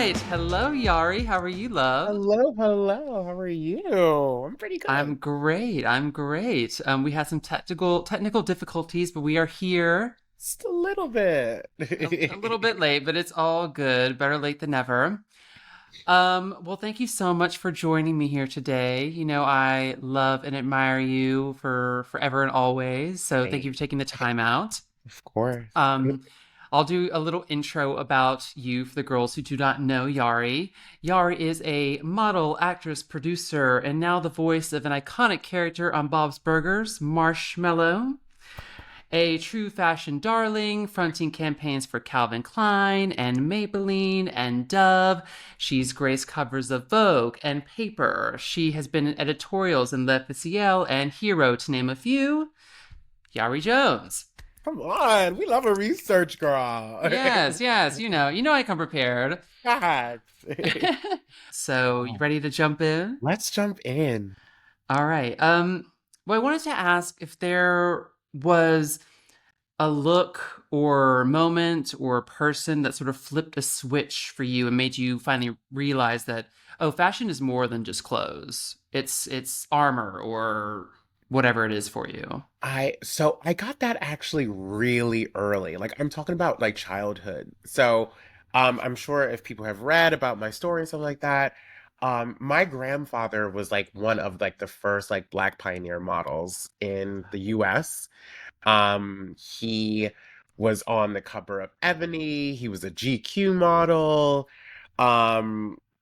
right. Hello, Yari. How are you, love? Hello, hello. How are you? I'm pretty I'm good. great. I'm great. We had some technical difficulties, but we are here. Just a little bit. A little bit late, but it's all good. Better late than never. Well, thank you so much for joining me here today. You know, I love and admire you for forever and always. So thank you Hey, for taking the time out. of course. Um, I'll do a little intro about you for the girls who do not know Yari. Yari is a model, actress, producer, and now the voice of an iconic character on Bob's Burgers, Marshmallow. A true fashion darling, fronting campaigns for Calvin Klein and Maybelline and Dove. She's graced covers of Vogue and Paper. She has been in editorials in Le Officiel and Hero, to name a few. Jari Jones. Come on. We love a research girl. Yes, yes, you know I come prepared. Facts. So, you Oh, ready to jump in? let's jump in. All right. Well, I wanted to ask if there was a look or moment or person that sort of flipped a switch for you and made you finally realize that, oh, fashion is more than just clothes. It's armor or whatever it is for you. I got that actually really early. Like I'm talking about like childhood. I'm sure if people have read about my story and stuff like that, my grandfather was like one of like the first like Black pioneer models in the US. He was on the cover of Ebony. He was a GQ model.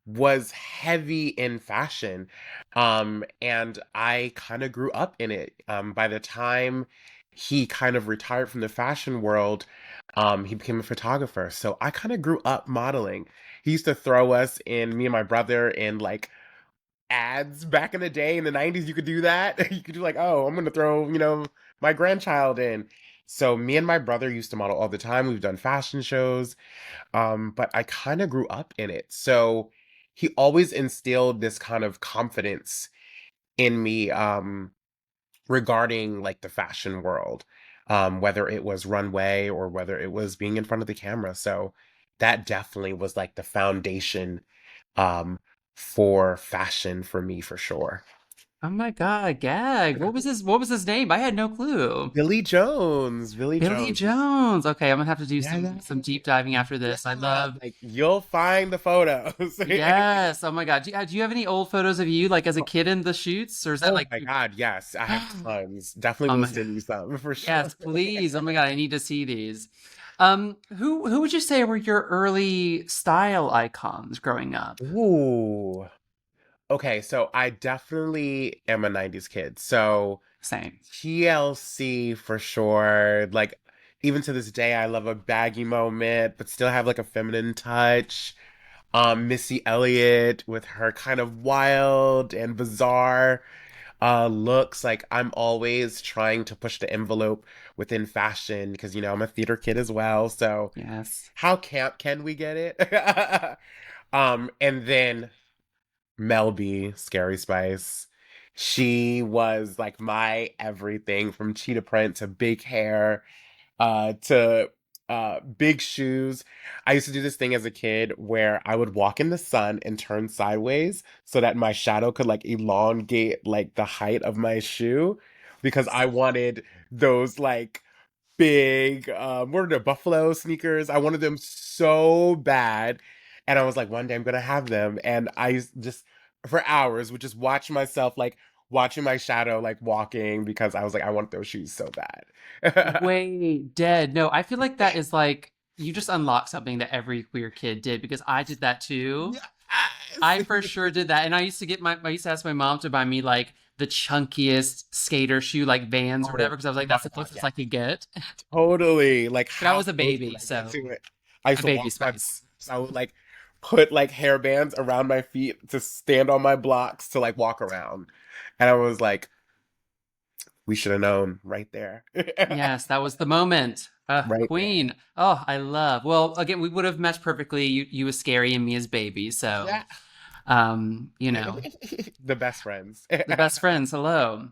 Was heavy in fashion. And I kind of grew up in it. By the time he kind of retired from the fashion world, he became a photographer. So I kind of grew up modeling. He used to throw us in, me and my brother, in like ads back in the day in the 90s. You could do that. You could do like, oh, I'm gonna throw, my grandchild in. So me and my brother used to model all the time. We've done fashion shows. But I kind of grew up in it. So he always instilled this kind of confidence in me, regarding like the fashion world, whether it was runway or whether it was being in front of the camera. So that definitely was like the foundation, um, for fashion for me for sure. Oh my God, gag. What was his name? I had no clue. Billy Jones, Billy Billy Jones. Jones. Okay, I'm gonna have to do Yeah, some yeah, some deep diving after this. I yeah. love. Like you'll find the photos. Yes. Oh my God. Do you have any old photos of you like as a kid in the shoots, or is that Oh like? my God, yes, I have tons. Definitely Oh will my send God. you some for sure. Yes, please. Oh my God, I need to see these. Who would you say were your early style icons growing up? Ooh. Okay, so I definitely am a 90s kid. So Same. TLC for sure. Like even to this day I love a baggy moment, but still have like a feminine touch. Missy Elliott with her kind of wild and bizarre looks. Like I'm always trying to push the envelope within fashion because I'm a theater kid as well. So Yes. how camp can we get it? And then Mel B, Scary Spice. She was like my everything from cheetah print to big hair, to big shoes. I used to do this thing as a kid where I would walk in the sun and turn sideways so that my shadow could like elongate like the height of my shoe because I wanted those like big, what are the buffalo sneakers? I wanted them so bad. And I was like, one day I'm gonna have them. And just for hours would just watch myself like watching my shadow like walking because I was like, I want those shoes so bad. Wait, dead. No, I feel like that is like you just unlocked something that every queer kid did because I did that too. Yes. I for sure did that. And I used to ask my mom to buy me like the chunkiest skater shoe, like Vans or whatever, Oh because I was like, my that's the God, closest yeah. I could get. Totally. Like But I how was a close would baby, I get so to it? I used a to baby walk my spice. so I would like put like hairbands around my feet to stand on my blocks to like walk around. And I was like, we should have known right there. Yes, that was the moment. Right there. Queen. Oh, I love. Well, again, we would have matched perfectly. You as scary and me as baby. So, Yeah. you know, The best friends. the best friends. Hello.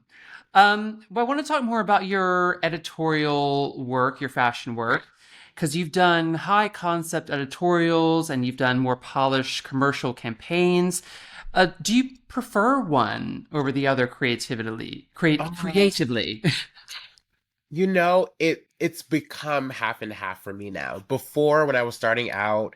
But I want to talk more about your editorial work, your fashion work. because you've done high concept editorials and you've done more polished commercial campaigns. Do you prefer one over the other Uh, creatively? it's become half and half for me now. Before, when I was starting out,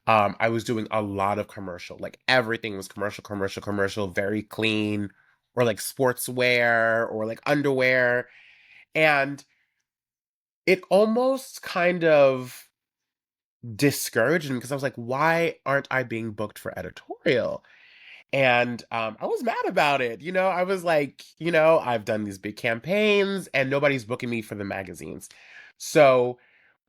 I was doing a lot of commercial. Like everything was commercial, commercial, commercial, very clean, or like sportswear or like underwear. And it almost kind of discouraged me because I was like, why aren't I being booked for editorial? And I was mad about it. I was like, I've done these big campaigns and nobody's booking me for the magazines. So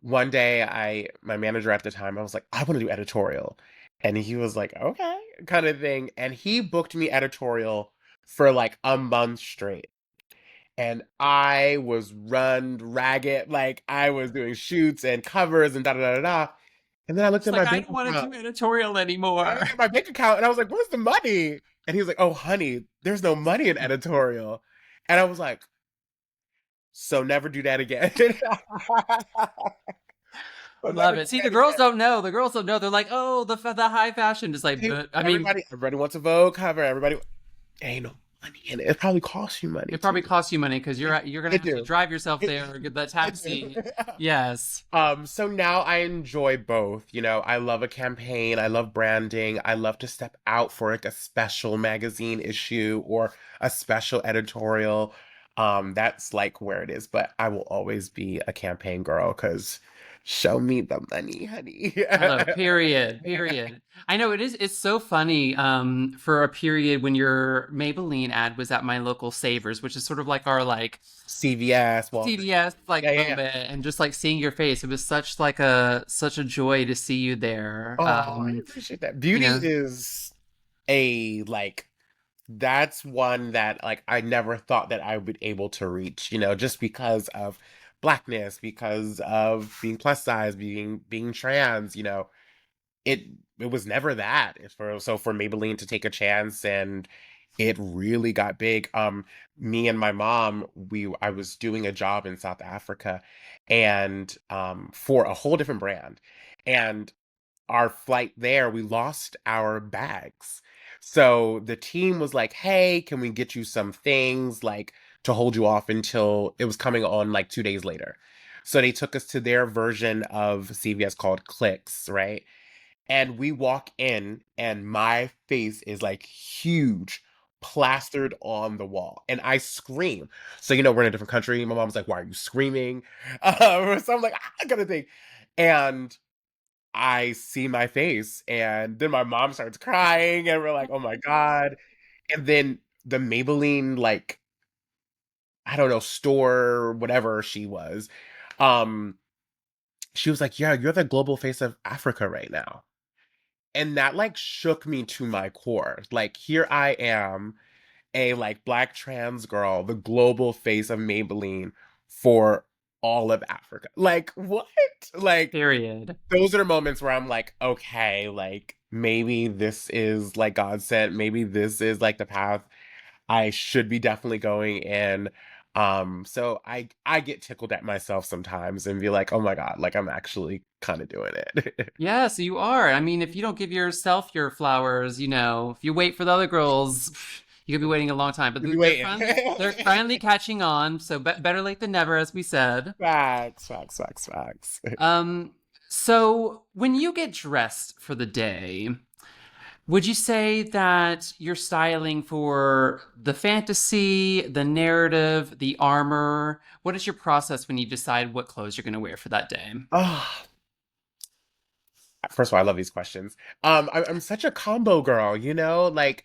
one day, my manager at the time, I was like, I want to do editorial. And he was like, okay, kind of thing. And he booked me editorial for like a month straight. And I was run ragged. Like I was doing shoots and covers and da da da da da. And then I looked It's at like my I bank don't want to account. do editorial I anymore. looked at my bank account and I was like, where's the money? And he was like, oh, honey, there's no money in editorial. And I was like, so never do that again. So never Love do it. See, the that girls again. don't know. The girls don't know. They're like, oh, the high fashion. Just like, Hey, but I mean, everybody wants a Vogue cover. Everybody, ain't no money in it. It probably costs you money it too. probably costs you money because It, you're gonna it have to do. drive yourself It, there or get that it do. taxi. Yes, So now I enjoy both. I love a campaign, I love branding, I love to step out for like a special magazine issue or a special editorial. That's like where it is, but I will always be a campaign girl because show me the money, honey. hello, period, period. I know it is. It's so funny. For a period when your Maybelline ad was at my local Savers, which is sort of like our like CVS, Walgreens. CVS Yeah, like yeah, yeah. moment, and just like seeing your face, it was such a joy to see you there. Oh, I appreciate that. Beauty Yeah, is a like that's one that like I never thought that I would be able to reach, just because of blackness, because of being plus size, being trans, it it was never that. For Maybelline to take a chance and it really got big. Me and my mom, I was doing a job in South Africa and for a whole different brand. And our flight there, we lost our bags. So the team was like, "Hey, can we get you some things like to hold you off until it was coming on like 2 days later?" So they took us to their version of CVS called Clicks, right? And we walk in, and my face is like huge, plastered on the wall, and I scream. So we're in a different country. My mom's like, "Why are you screaming?" So I'm like, "Ah," kind of thing, and I see my face, and then my mom starts crying, and we're like, "Oh my God." And then the Maybelline, like, I don't know, store, whatever um, she was like, "Yeah, you're the global face of Africa right now." And that like shook me to my core. Like, here I am, a like black trans girl, the global face of Maybelline for all of Africa. Like, what? Like, period. those are the moments where I'm like, okay, like maybe this is like God sent. Maybe this is like the path I should be definitely going in. So I get tickled at myself sometimes and be like, oh my God, like I'm actually kind of doing it. Yes, you are. I mean, if you don't give yourself your flowers, if you wait for the other girls, you could be waiting a long time. But You'll be they're waiting. finally catching on. So better late than never, as we said. Facts, facts, facts, facts. Um, so when you get dressed for the day, would you say that you're styling for the fantasy, the narrative, the armor? What is your process when you decide what clothes you're going to wear for that day? Oh, first of all, I love these questions. I'm such a combo girl, Like,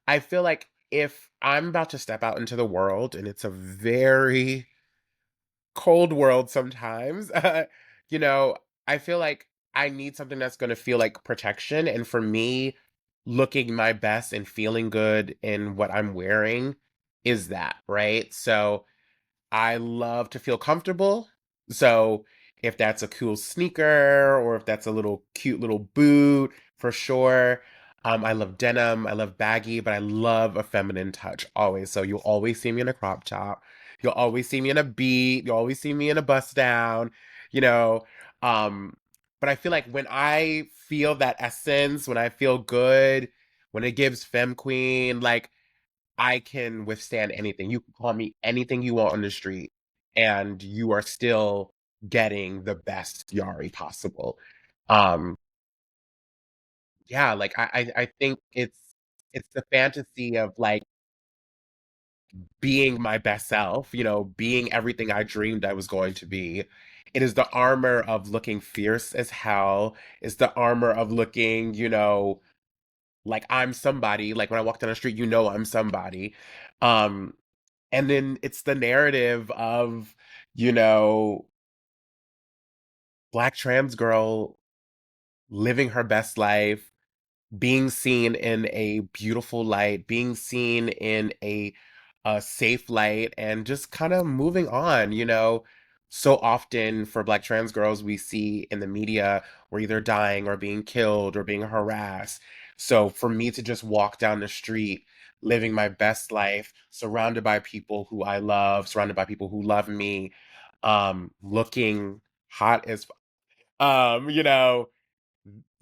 I feel like if I'm about to step out into the world and it's a very cold world sometimes, you know, I feel like I need something that's going to feel like protection. And for me, looking my best and feeling good in what I'm wearing is that, right? So, I love to feel comfortable. So if that's a cool sneaker or if that's a little cute little boot, for sure. I love denim. I love baggy, but I love a feminine touch always. So you'll always see me in a crop top. You'll always see me in a beat. You'll always see me in a bust down. You know, Um, but I feel like when I feel that essence, when I feel good, when it gives femme queen, like I can withstand anything. You can call me anything you want on the street, and you are still getting the best Yari possible. Um, yeah, like I think it's the fantasy of like being my best self, being everything I dreamed I was going to be. It is the armor of looking fierce as hell. It's the armor of looking, like I'm somebody. Like when I walk down the street, I'm somebody. Um, and then it's the narrative of, you know, black trans girl living her best life, being seen in a beautiful light, being seen in a safe light, and just kind of moving on, So often for Black trans girls, we see in the media we're either dying or being killed or being harassed. So for me to just walk down the street, living my best life, surrounded by people who I love, surrounded by people who love me, looking hot as, um, you know,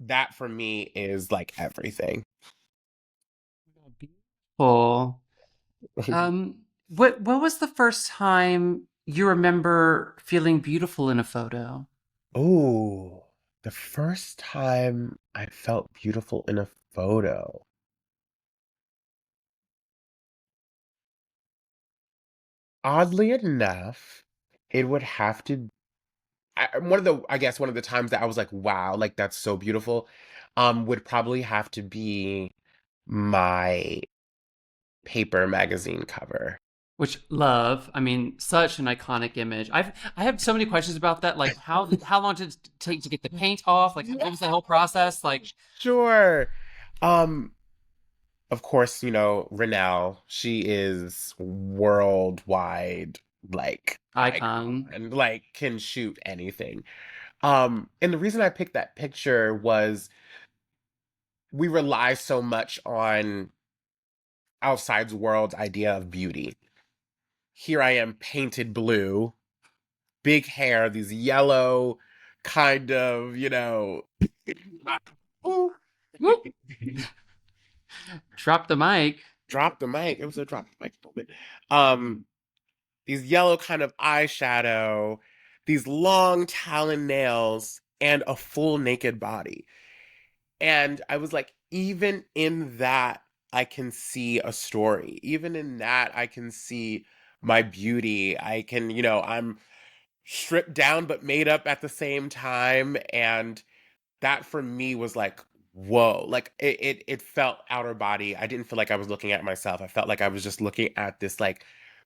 that for me is like everything. Beautiful. What was the first time you remember feeling beautiful in a photo? Oh, the first time I felt beautiful in a photo. Oddly enough, it would have to I guess one of the times that I was like, wow, like that's so beautiful, would probably have to be my paper magazine cover. Which love, I mean, such an iconic image. I have so many questions about that. Like, how long did it take to get the paint off? Like, what was the whole process? Like, Sure. Um, of course, Renelle, she is worldwide like icon. icon, like can shoot anything. And the reason I picked that picture was we rely so much on outside's world's idea of beauty. Here I am painted blue, big hair, these yellow kind of, Whoop, drop the mic. drop the mic. It was a drop the mic moment. Um, these yellow kind of eyeshadow, these long talon nails, and a full naked body. And I was like, even in that, I can see a story. Even in that, I can see my beauty. I can, I'm stripped down but made up at the same time. And that for me was like, whoa. Like it felt outer body. I didn't feel like I was looking at myself. I felt like I was just looking at this like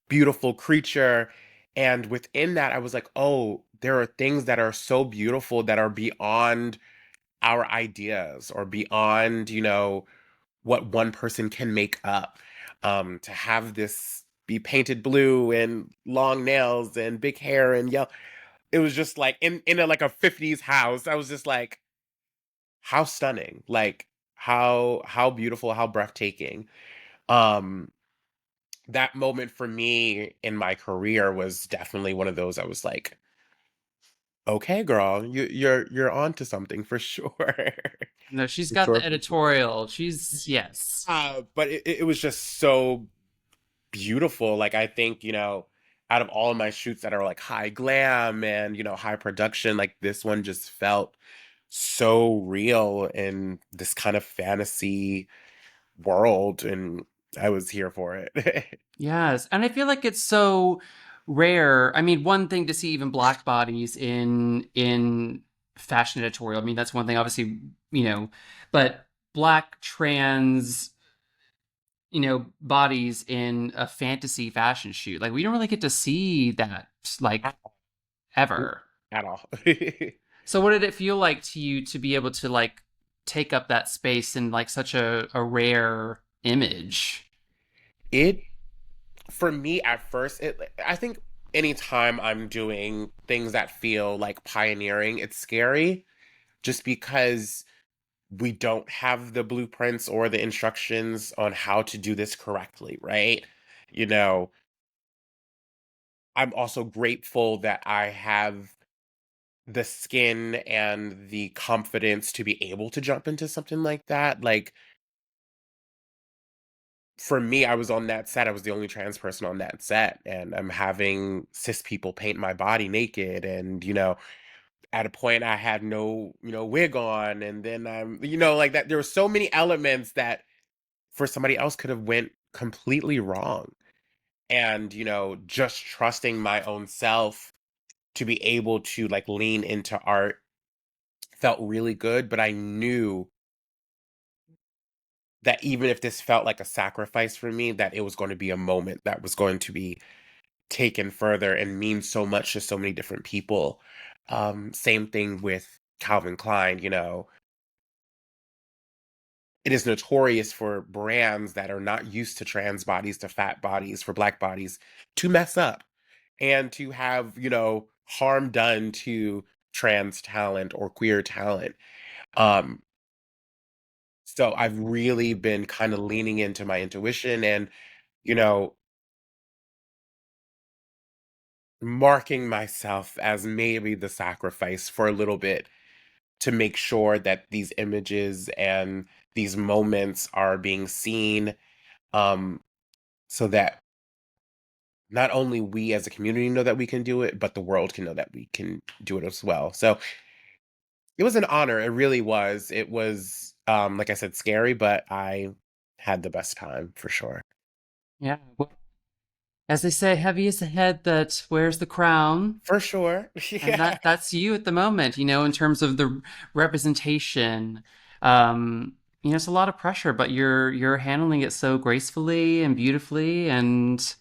beautiful creature. And within that, I was like, oh, there are things that are so beautiful that are beyond our ideas or beyond, what one person can make up. To have this be painted blue and long nails and big hair and yellow. It was just like in like a 50s house. I was just like, how stunning. Like how beautiful, how breathtaking. Um that moment for me in my career was definitely one of those I was like, okay, girl, you're on to something for sure. No, she's For got sure, the for sure. editorial. She's yes. But it was just so beautiful. Like I think, out of all of my shoots that are like high glam and, high production, like this one just felt so real in this kind of fantasy world, and I was here for it. Yes, and I feel like it's so rare. I mean, one thing to see even black bodies in fashion editorial. I mean, that's one thing, obviously, you know, but black trans, bodies in a fantasy fashion shoot. Like we don't really get to see that like ever. At all. So what did it feel like to you to be able to like take up that space in like such a rare image? It for me at first, I think anytime I'm doing things that feel like pioneering, it's scary just because we don't have the blueprints or the instructions on how to do this correctly, right? You know, I'm also grateful that I have the skin and the confidence to be able to jump into something like that. Like for me, I was on that set. I was the only trans person on that set, and I'm having cis people paint my body naked, and at a point I had no, wig on, and then like that. There were so many elements that for somebody else could have went completely wrong, and just trusting my own self to be able to like lean into art felt really good, but I knew that even if this felt like a sacrifice for me, that it was going to be a moment that was going to be taken further and mean so much to so many different people. Same thing with Calvin Klein, it is notorious for brands that are not used to trans bodies, to fat bodies, for black bodies to mess up and to have, harm done to trans talent or queer talent. Um, so I've really been kind of leaning into my intuition and, you know, marking myself as maybe the sacrifice for a little bit to make sure that these images and these moments are being seen, um, so that not only we as a community know that we can do it, but the world can know that we can do it as well. So it was an honor. It really was. It was, like I said, scary, but I had the best time for sure. Yeah. Well, as they say, heavy is the head that wears the crown. For sure. And Yeah. that's you at the moment, in terms of the representation. Um, it's a lot of pressure, but you're handling it so gracefully and beautifully and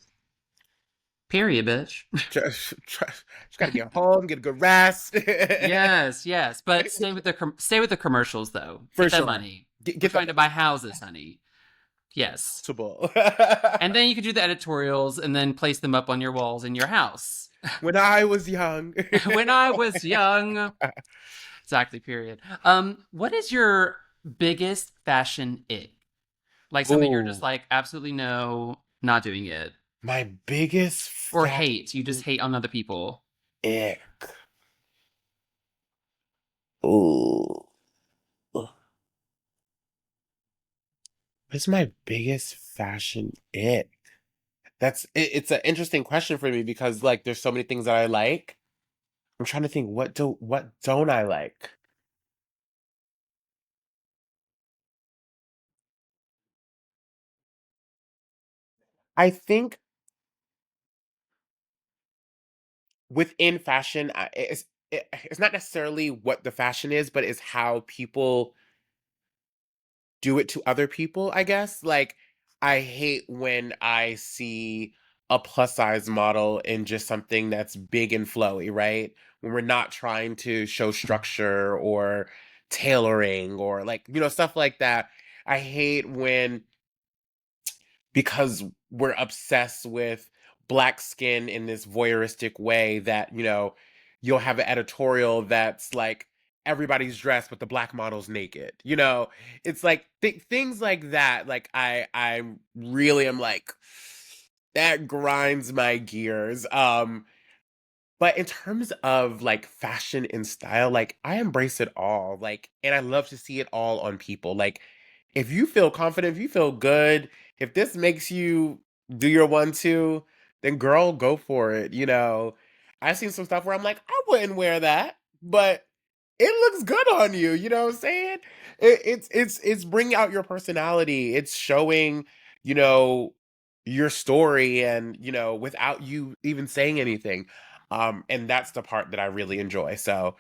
period, bitch. Just got to get home, get a good rest. Yes, yes. But stay with the commercials though. For Get that sure. money. We're Get the trying to buy houses, honey. Yes. possible. And then you can do the editorials and then place them up on your walls in your house. When I was young. When I was young. Exactly, period. What is your biggest fashion ick? Like something you're just Oh, like, absolutely no, not doing it. my biggest Or fashion hate. You just hate on other people. ick. Oh, what's my biggest fashion ick? It's an interesting question for me because like there's so many things that I like. I'm trying to think what don't I like? I think within fashion, it's not necessarily what the fashion is, but it's how people do it to other people, I guess. Like, I hate when I see a plus size model in just something that's big and flowy, right? When we're not trying to show structure or tailoring or like, stuff like that. I hate when because we're obsessed with black skin in this voyeuristic way that you'll have an editorial that's like everybody's dressed but the black model's naked, it's like things like that, like I really am like that grinds my gears. But in terms of like fashion and style, like I embrace it all. Like, and I love to see it all on people. Like, if you feel confident, if you feel good, if this makes you do your 1-2, then girl, go for it. I've seen some stuff where I'm like, I wouldn't wear that, but it looks good on you. You know what I'm saying? It's bringing out your personality. It's showing, you know, your story, and without you even saying anything. And that's the part that I really enjoy. So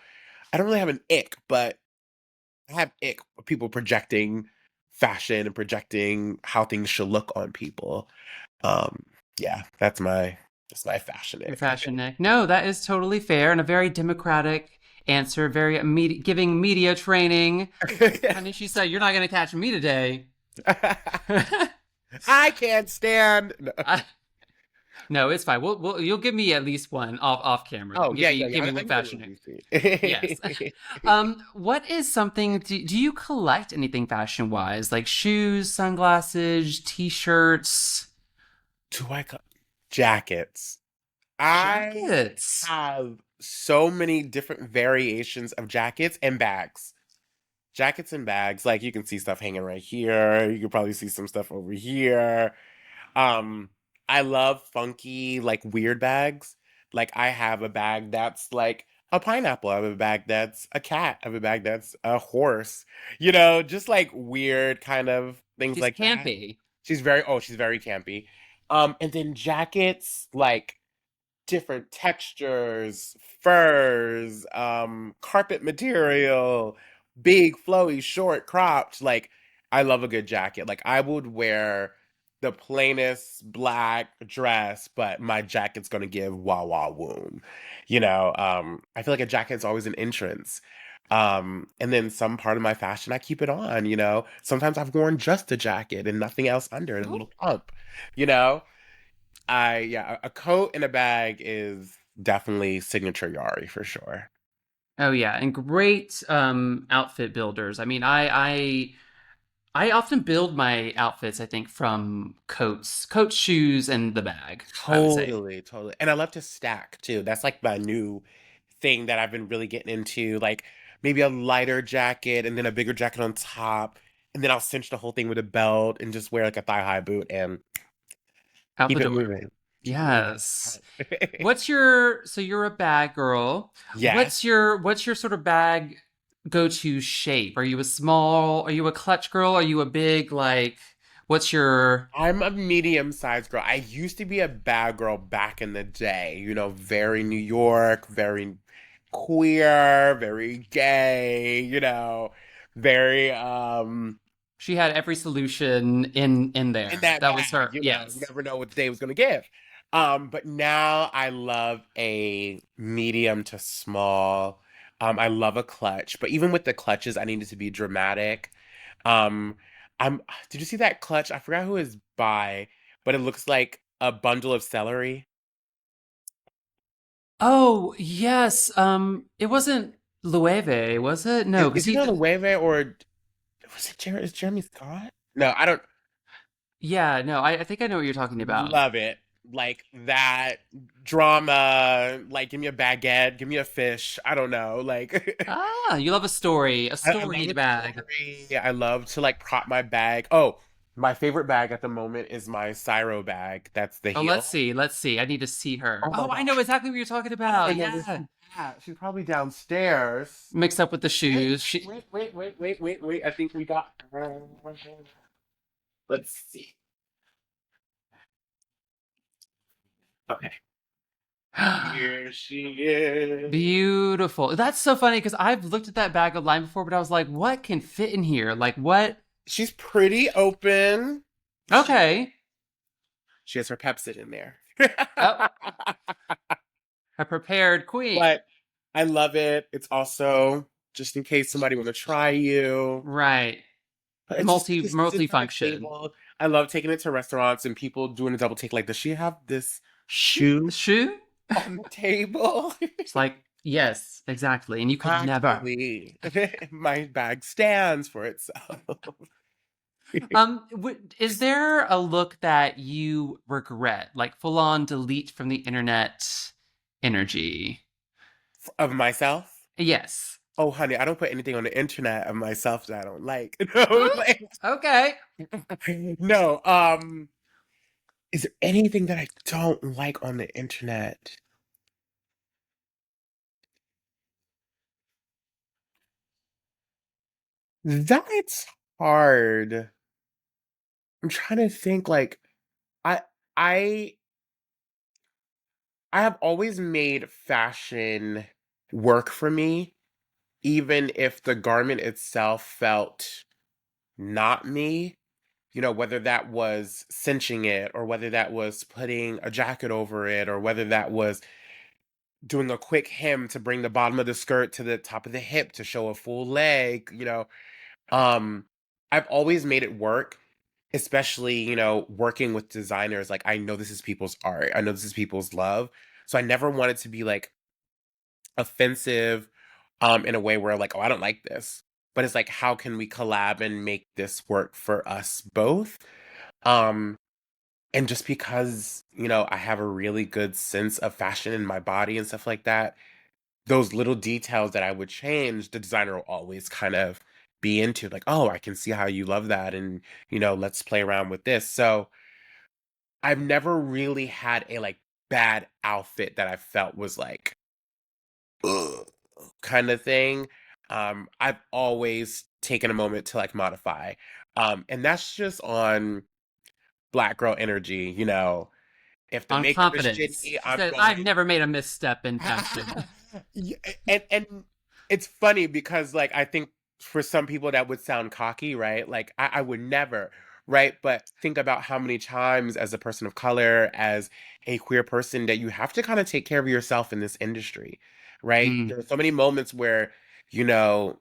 I don't really have an ick, but I have ick of people projecting fashion and projecting how things should look on people. Um, yeah, that's my fashion Your ick. fashion neck. No, that is totally fair and a very democratic answer, very giving media training. Honey, she said, you're not going to catch me today. I can't stand. No. I, no, it's fine. You'll give me at least one off camera. Oh yeah, yeah, Give yeah. me I what can get a fashion neck. Yes. receipt. What is something, do you collect anything fashion wise? Like shoes, sunglasses, t shirts, Do I jackets? I jackets? have so many different variations of jackets and bags. Jackets and bags, like you can see stuff hanging right here. You can probably see some stuff over here. Um, I love funky, like weird bags. Like I have a bag that's like a pineapple. I have a bag that's a cat. I have a bag that's a horse. Just like weird kind of things She's like that. campy. She's very campy. And then jackets like different textures, furs, carpet material, big, flowy, short, cropped. Like, I love a good jacket. Like, I would wear the plainest black dress, but my jacket's gonna give wah wah woom. I feel like a jacket's always an entrance. And then some part of my fashion, I keep it on. Sometimes I've worn just a jacket and nothing else under it, a Oh. little pump, you know? Yeah, a coat and a bag is definitely signature Yari for sure. Oh yeah, and great outfit builders. I mean, I often build my outfits, I think, from coats, shoes, and the bag, I would say. Totally, totally. And I love to stack too. That's like my new thing that I've been really getting into. Like maybe a lighter jacket and then a bigger jacket on top. And then I'll cinch the whole thing with a belt and just wear like a thigh-high boot and Out the keep it door. moving. Keep it moving. Yes. So you're a bag girl. Yes. What's your sort of bag go-to shape? Are you a clutch girl? Are you a big like what's your I'm a medium-sized girl. I used to be a bad girl back in the day, very New York, very queer, very gay, very she had every solution in in there. that That was bag, her. Yes. never know what the day was gonna give. But now I love a medium to small. I love a clutch, but even with the clutches, I need it to be dramatic. Um, I'm did you see that clutch? I forgot who is by, but it looks like a bundle of celery. Oh, yes. It wasn't Loewe, was it? No, because Is it he on the Wave or was it Is Jeremy Scott? No, I don't yeah, no, I think I know what you're talking about. love it. Like that drama, like give me a baguette, give me a fish. I don't know. Like Ah, you love a I story love a bag. story. I love to like prop my bag. Oh, my favorite bag at the moment is my Cyro bag. That's the Oh, heel. let's see. I need to see her. Oh my Oh, I know gosh. exactly what you're talking I about. know where Yeah. she's at. She's probably downstairs. Mixed up with the Wait, shoes. She wait, wait, wait, wait, wait, wait. I think we got her. Let's see. Okay. Here she is. Beautiful. That's so funny because I've looked at that bag online before, but I was like, what can fit in here? Like what? She's pretty open. Okay. She has her Pepsid in there. Oh, a prepared queen. But I love it. It's also just in case somebody want to try you. Right. But it's just it sits on a Multi-function. table. I love taking it to restaurants and people doing a double take. Like, does she have this shoe Shoe? on the table? It's like, yes, exactly. And you could never. Actually, my bag stands for itself. Is there a look that you regret, like full on delete from the internet energy? Of myself. Yes. Oh, honey, I don't put anything on the internet of myself that I don't like. No, Hmm, like, okay. no. Is there anything that I don't like on the internet? That's hard. I'm trying to think. Like, I, I, I have always made fashion work for me, even if the garment itself felt not me. Whether that was cinching it or whether that was putting a jacket over it or whether that was doing a quick hem to bring the bottom of the skirt to the top of the hip to show a full leg. Um, I've always made it work, especially, working with designers. Like, I know this is people's art. I know this is people's love. So I never wanted to be like offensive, in a way where like, oh, I don't like this. But it's like, how can we collab and make this work for us both? Um, and just because, I have a really good sense of fashion in my body and stuff like that, those little details that I would change, the designer will always kind of be into like, oh, I can see how you love that. And, let's play around with this. So I've never really had a like bad outfit that I felt was like, ugh, kind of thing. I've always taken a moment to like modify. And that's just on black girl energy. If the On makeup is confidence. shitty, She I'm said, I've going. never made a misstep in fashion. Yeah, and it's funny because like I think for some people that would sound cocky, right? Like I would never, right? But think about how many times as a person of color, as a queer person, that you have to kind of take care of yourself in this industry, right? Mm. There are so many moments where, you know,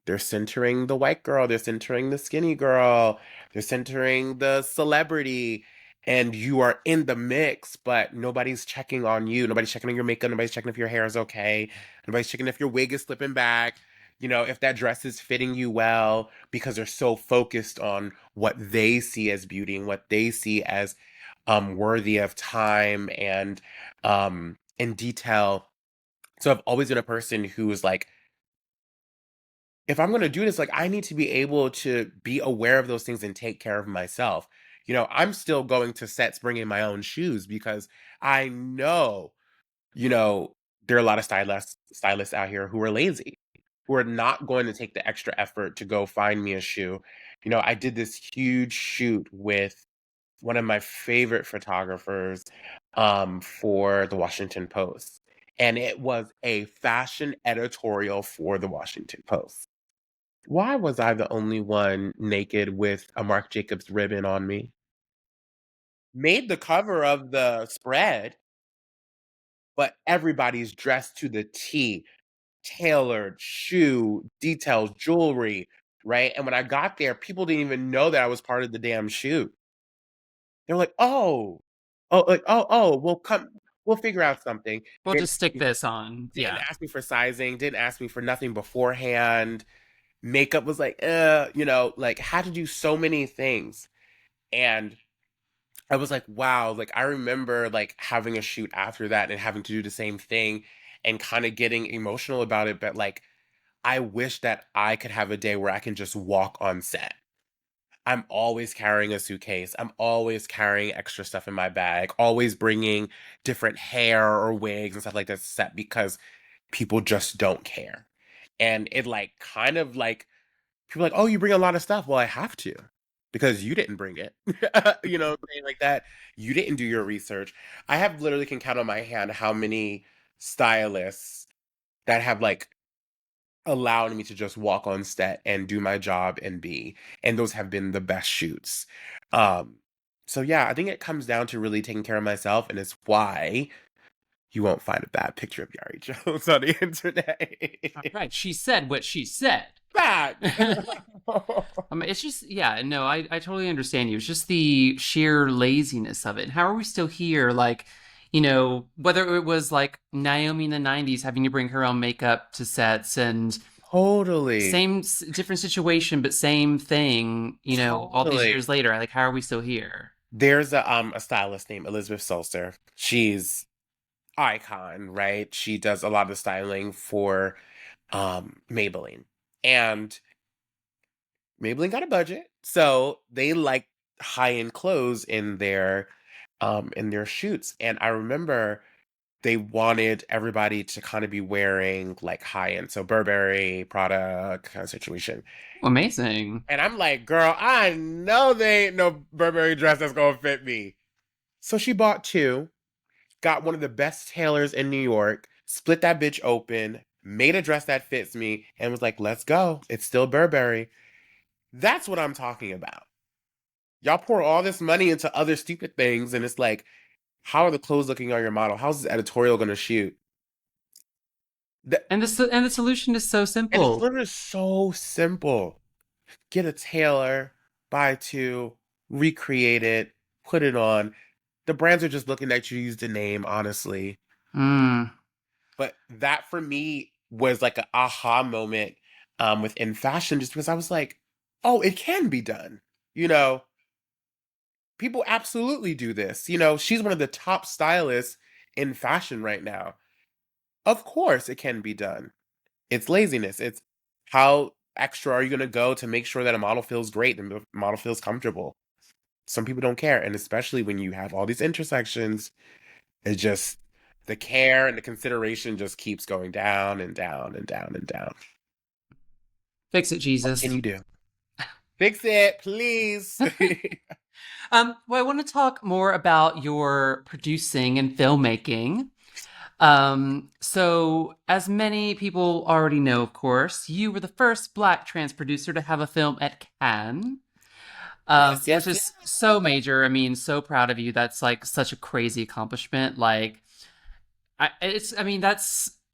they're centering the white girl, they're centering the skinny girl, they're centering the celebrity, and you are in the mix, but nobody's checking on you. Nobody's checking on your makeup, nobody's checking if your hair is okay, nobody's checking if your wig is slipping back, if that dress is fitting you well, because they're so focused on what they see as beauty and what they see as worthy of time and detail. So I've always been a person who is like, if I'm going to do this, like I need to be able to be aware of those things and take care of myself. I'm still going to sets bringing my own shoes because I know, you know, there are a lot of stylists out here who are lazy, who are not going to take the extra effort to go find me a shoe. I did this huge shoot with one of my favorite photographers for the Washington Post. And it was a fashion editorial for the Washington Post. Why was I the only one naked with a Marc Jacobs ribbon on me? Made the cover of the spread, but everybody's dressed to the T, tailored, shoe, details, jewelry, right? And when I got there, people didn't even know that I was part of the damn shoot. They were like, we'll come, we'll figure out something. We'll Didn't just stick this on. didn't Yeah. ask me for sizing, didn't ask me for nothing beforehand. Makeup was like, like had to do so many things. And I was like, wow, like I remember like having a shoot after that and having to do the same thing and kind of getting emotional about it. But like, I wish that I could have a day where I can just walk on set. I'm always carrying a suitcase. I'm always carrying extra stuff in my bag, always bringing different hair or wigs and stuff like that to set because people just don't care. And it like kind of like people are like, oh, you bring a lot of stuff. Well, I have to because you didn't bring it. You know what I'm saying? Like that. You didn't do your research. I have literally can count on my hand how many stylists that have like allowed me to just walk on set and do my job and be. And those have been the best shoots. Um, so yeah, I think it comes down to really taking care of myself, and it's why you won't find a bad picture of Yari Jones on the internet. All right. She said what she said. Fact. It's just, yeah, no, I totally understand you. It's just the sheer laziness of it. How are we still here? Like, whether it was like Naomi in the 90s having to bring her own makeup to sets and Totally. same, different situation, but same thing, all these Totally. years later. Like, how are we still here? There's a stylist named Elizabeth Solster. She's icon, right? She does a lot of styling for Maybelline. And Maybelline got a budget, so they like high-end clothes in their shoots. And I remember they wanted everybody to kind of be wearing like high-end, so Burberry, Prada kind of situation. Amazing. And I'm like, girl, I know they ain't no Burberry dress that's gonna fit me. So she bought two, got one of the best tailors in New York, split that bitch open, made a dress that fits me, and was like, let's go. It's still Burberry. That's what I'm talking about. Y'all pour all this money into other stupid things, and it's like, how are the clothes looking on your model? How's this editorial gonna shoot? The, And the solution is so and it's simple. literally so simple. Get a tailor, buy two, recreate it, put it on. The brands are just looking at you use the name, honestly. Mm. But that for me was like an aha moment within fashion, just because I was like, oh, it can be done. You know, people absolutely do this. She's one of the top stylists in fashion right now. Of course it can be done. It's laziness. It's how extra are you going to go to make sure that a model feels great and the model feels comfortable. Some people don't care, and especially when you have all these intersections, it just the care and the consideration just keeps going down and down and down and down. Fix it, What can Jesus. you do? Fix it, please. Well, I want to talk more about your producing and filmmaking. So, as many people already know, of course, you were the first Black trans producer to have a film at Cannes, Yes, which yes, is yes. so major. I mean, so proud of you. That's like such a crazy accomplishment. Like, I mean,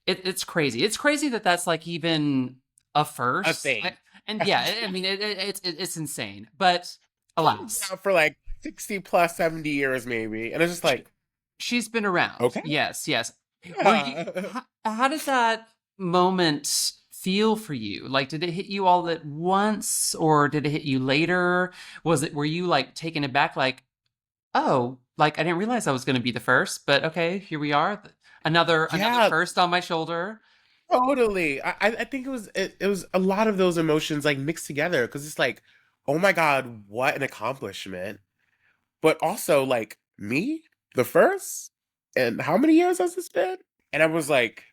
it's crazy. It's crazy that that's like even a A first. thing. And yeah, I mean, it's insane. But Been alas, out for like 60 plus 70 years maybe. And it's just she, like, she's been around. okay. Yes, yes. Were you? Yeah. How did that moment feel for you? Like, did it hit you all at once, or did it hit you later? Was it? Were you like taken aback? Like, oh, like I didn't realize I was going to be the first, but okay, here we are. Another Yeah, first on my shoulder. totally. I think it was a lot of those emotions like mixed together because it's like, oh my God, what an accomplishment. But also like me, the first? And how many years has this been? And I was like,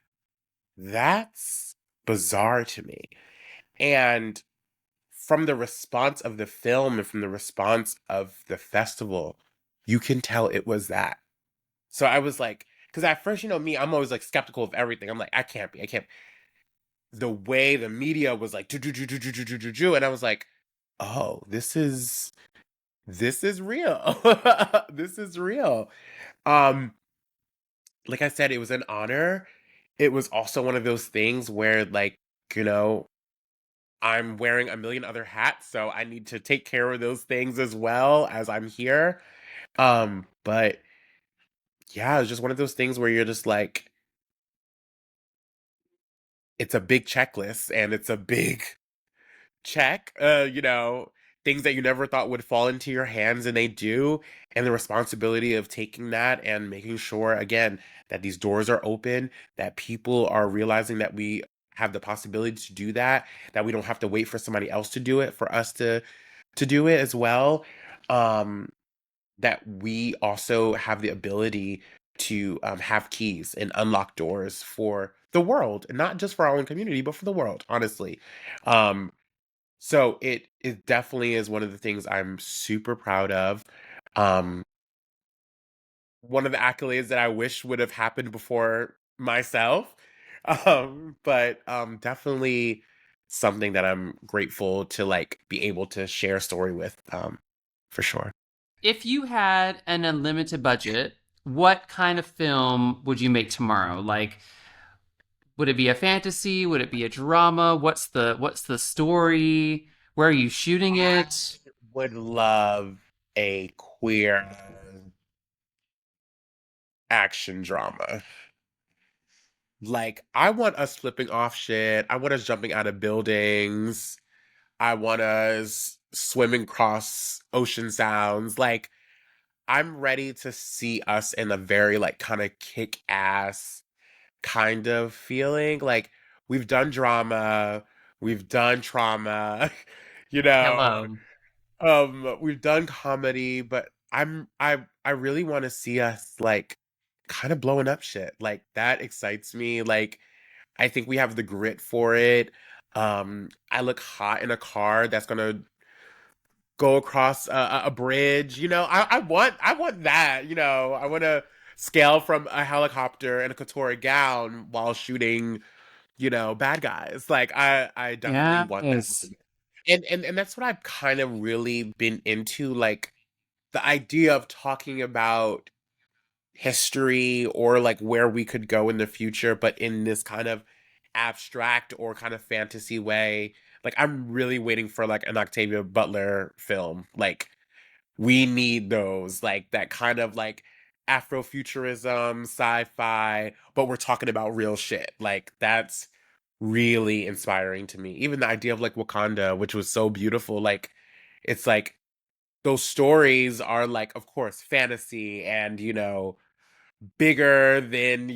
that's bizarre to me. And from the response of the film and from the response of the festival, you can tell it was that. So I was like, because at first, you know me, I'm always like skeptical of everything. I'm like, I can't. The way the media was like, do, do, do, do, do, do, do, do, do, and I was like, oh, this is real. This is real. Um, like I said, it was an honor. It was also one of those things where, like, you know, I'm wearing a million other hats, so I need to take care of those things as well as I'm here. But yeah, it's just one of those things where you're just like, it's a big checklist and it's a big check, things that you never thought would fall into your hands and they do. And the responsibility of taking that and making sure, again, that these doors are open, that people are realizing that we have the possibility to do that, that we don't have to wait for somebody else to do it for us to do it as well. Um, that we also have the ability to have keys and unlock doors for the world, and not just for our own community, but for the world, honestly. Um, so it definitely is one of the things I'm super proud of. Um, one of the accolades that I wish would have happened before myself. But definitely something that I'm grateful to like be able to share a story with, for sure. If you had an unlimited budget, what kind of film would you make tomorrow? Like, would it be a fantasy? Would it be a drama? What's the story? Where are you shooting I it? would love a queer action drama. Like, I want us flipping off shit. I want us jumping out of buildings. I want us swimming across ocean sounds. Like, I'm ready to see us in a very, like, kind of kick ass kind of feeling. Like, we've done drama, we've done trauma, you know, Hello. we've done comedy, but I really want to see us, like, kind of blowing up shit. Like, that excites me. Like, I think we have the grit for it. I look hot in a car that's gonna go across a bridge. I want that. I want to scale from a helicopter in a couture gown while shooting, bad guys. Like, I definitely want that Yes. moment. And that's what I've kind of really been into, like the idea of talking about history or like where we could go in the future, but in this kind of abstract or kind of fantasy way. Like, I'm really waiting for like an Octavia Butler film. Like, we need those, like that kind of like Afrofuturism, sci-fi, but we're talking about real shit. Like, that's really inspiring to me. Even the idea of like Wakanda, which was so beautiful, like it's like those stories are like, of course, fantasy and bigger than,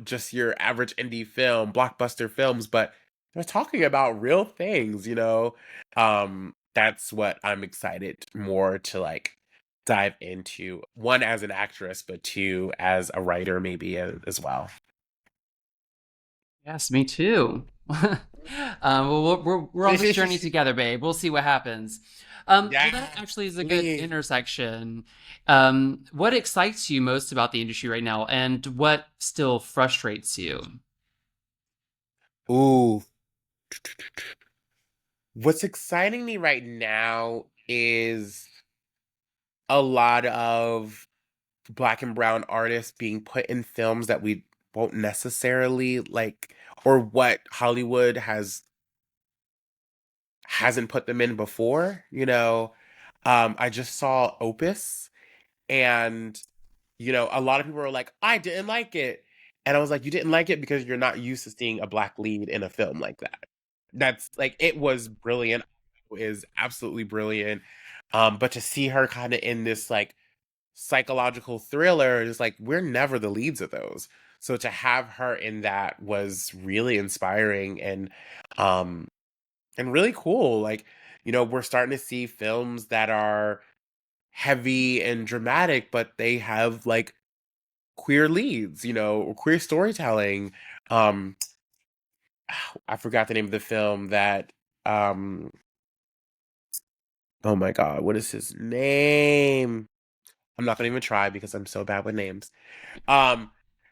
just your average indie film, blockbuster films, but they're talking about real things, That's what I'm excited more to like dive into. One as an actress, but two as a writer maybe as well. Yes, me too. Well, we're on this journey together, babe. We'll see what happens. Well, that Yeah, actually is a good please. intersection. What excites you most about the industry right now, and what still frustrates you? Ooh. What's exciting me right now is a lot of black and brown artists being put in films that we won't necessarily like, or what Hollywood hasn't put them in before, I just saw Opus, and a lot of people were like, I didn't like it. And I was like, you didn't like it because you're not used to seeing a black lead in a film like that. That's like, it was brilliant. It is absolutely brilliant. But to see her kind of in this like psychological thriller is like, we're never the leads of those. So to have her in that was really inspiring um and really cool. Like, we're starting to see films that are heavy and dramatic, but they have like queer leads, or queer storytelling. Um, I forgot the name of the film that, um, oh my God, what is his name? I'm not gonna even try because I'm so bad with names. Um,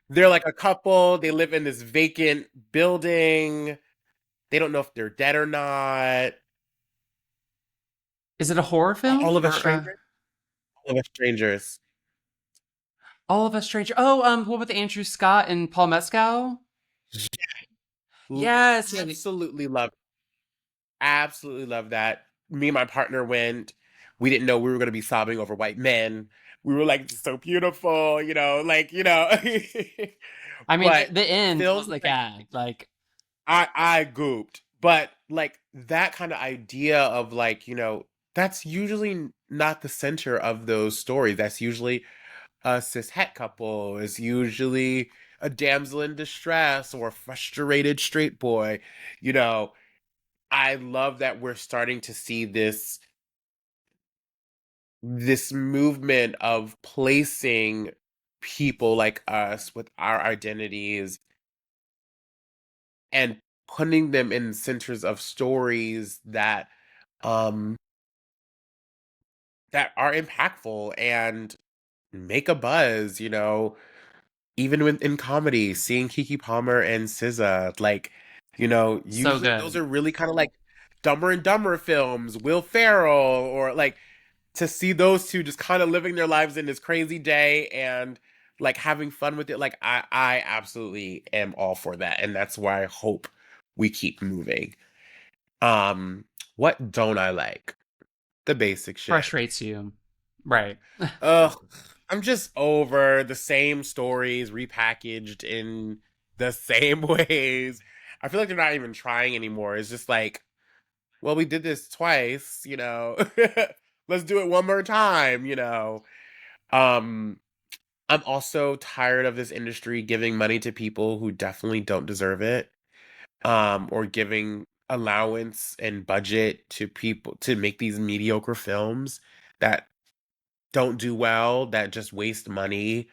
they're like a couple, they live in this vacant building. They don't know if they're dead or not. Is it a horror film All of us or strangers? All of us strangers. All of Us Stranger? Oh, what with Andrew Scott and Paul Mescal? Yes, yeah. Absolutely love Absolutely love that. Me and my partner went. We didn't know we were going to be sobbing over white men. We were like, so beautiful, I mean, But the end was films the like gag. Like, I gooped. But like that kind of idea of like, that's usually not the center of those stories. That's usually a cis het couple, is usually a damsel in distress or a frustrated straight boy, you know. I love that we're starting to see this movement of placing people like us with our identities and putting them in centers of stories um that are impactful and make a buzz, even in comedy, seeing Kiki Palmer and SZA, like, so usually those good. are really kind of like Dumber and Dumber films, Will Ferrell, or like to see those two just kind of living their lives in this crazy day and like having fun with it. Like I absolutely am all for that. And that's why I hope we keep moving. Um, what don't I like? The basic shit. Frustrates you. Right. Ugh, I'm just over the same stories repackaged in the same ways. I feel like they're not even trying anymore. It's just like, well, we did this twice, Let's do it one more time, Um, I'm also tired of this industry giving money to people who definitely don't deserve it, or giving allowance and budget to people to make these mediocre films that don't do well, that just waste money.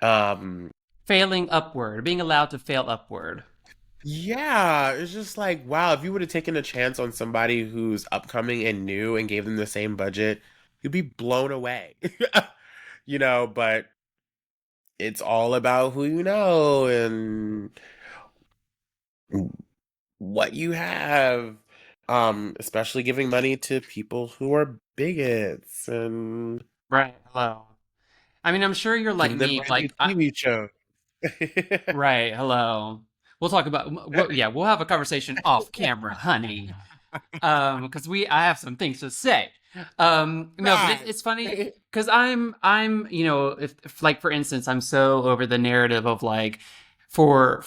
Um, Failing upward, being allowed to fail upward. yeah, it's just like, wow, if you would have taken a chance on somebody who's upcoming and new and gave them the same budget, you'd be blown away. But it's all about who you know and what you have. Especially giving money to people who are bigots and Right. Hello. I mean, I'm sure you're like giving them me. brand new Like, TV shows. right. Hello. We'll talk about. Yeah, we'll have a conversation off camera, honey. Because I have some things to say. No, but Right. it's funny because I'm if like for instance I'm so over the narrative of like for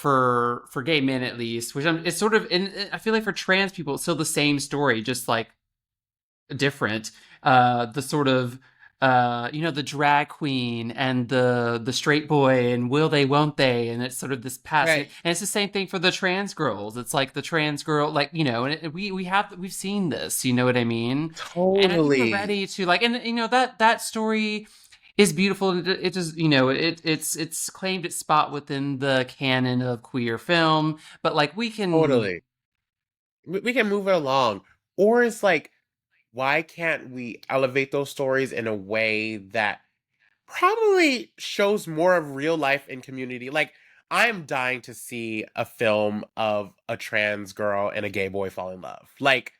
gay men at least, which it's sort of and I feel like for trans people it's still the same story, just like different. The sort of the drag queen and the straight boy and will they, won't they, and it's sort of this past, and Right. it's the same thing for the trans girls. It's like the trans girl, like we've seen this, you know what I mean? And I think we're Totally. ready to like, and that story is beautiful. It just it's claimed its spot within the canon of queer film, but like we can. Totally. We can move it along. Or it's like, why can't we elevate those stories in a way that probably shows more of real life in community? Like, I'm dying to see a film of a trans girl and a gay boy fall in love. Like,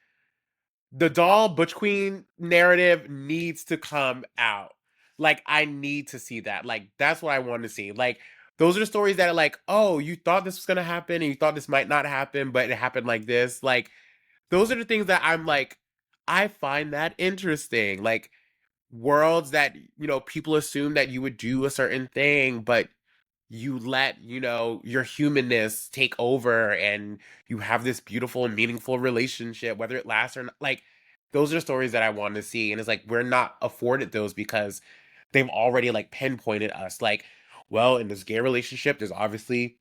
the doll Butch Queen narrative needs to come out. Like, I need to see that. Like, that's what I want to see. Like, those are stories that are like, oh, you thought this was gonna happen and you thought this might not happen, but it happened like this. Like, those are the things that I'm like, I find that interesting. Like, worlds that, people assume that you would do a certain thing, but you let, your humanness take over and you have this beautiful and meaningful relationship, whether it lasts or not. Like, those are stories that I want to see. And it's like, we're not afforded those because they've already like pinpointed us. Like, well, in this gay relationship, there's obviously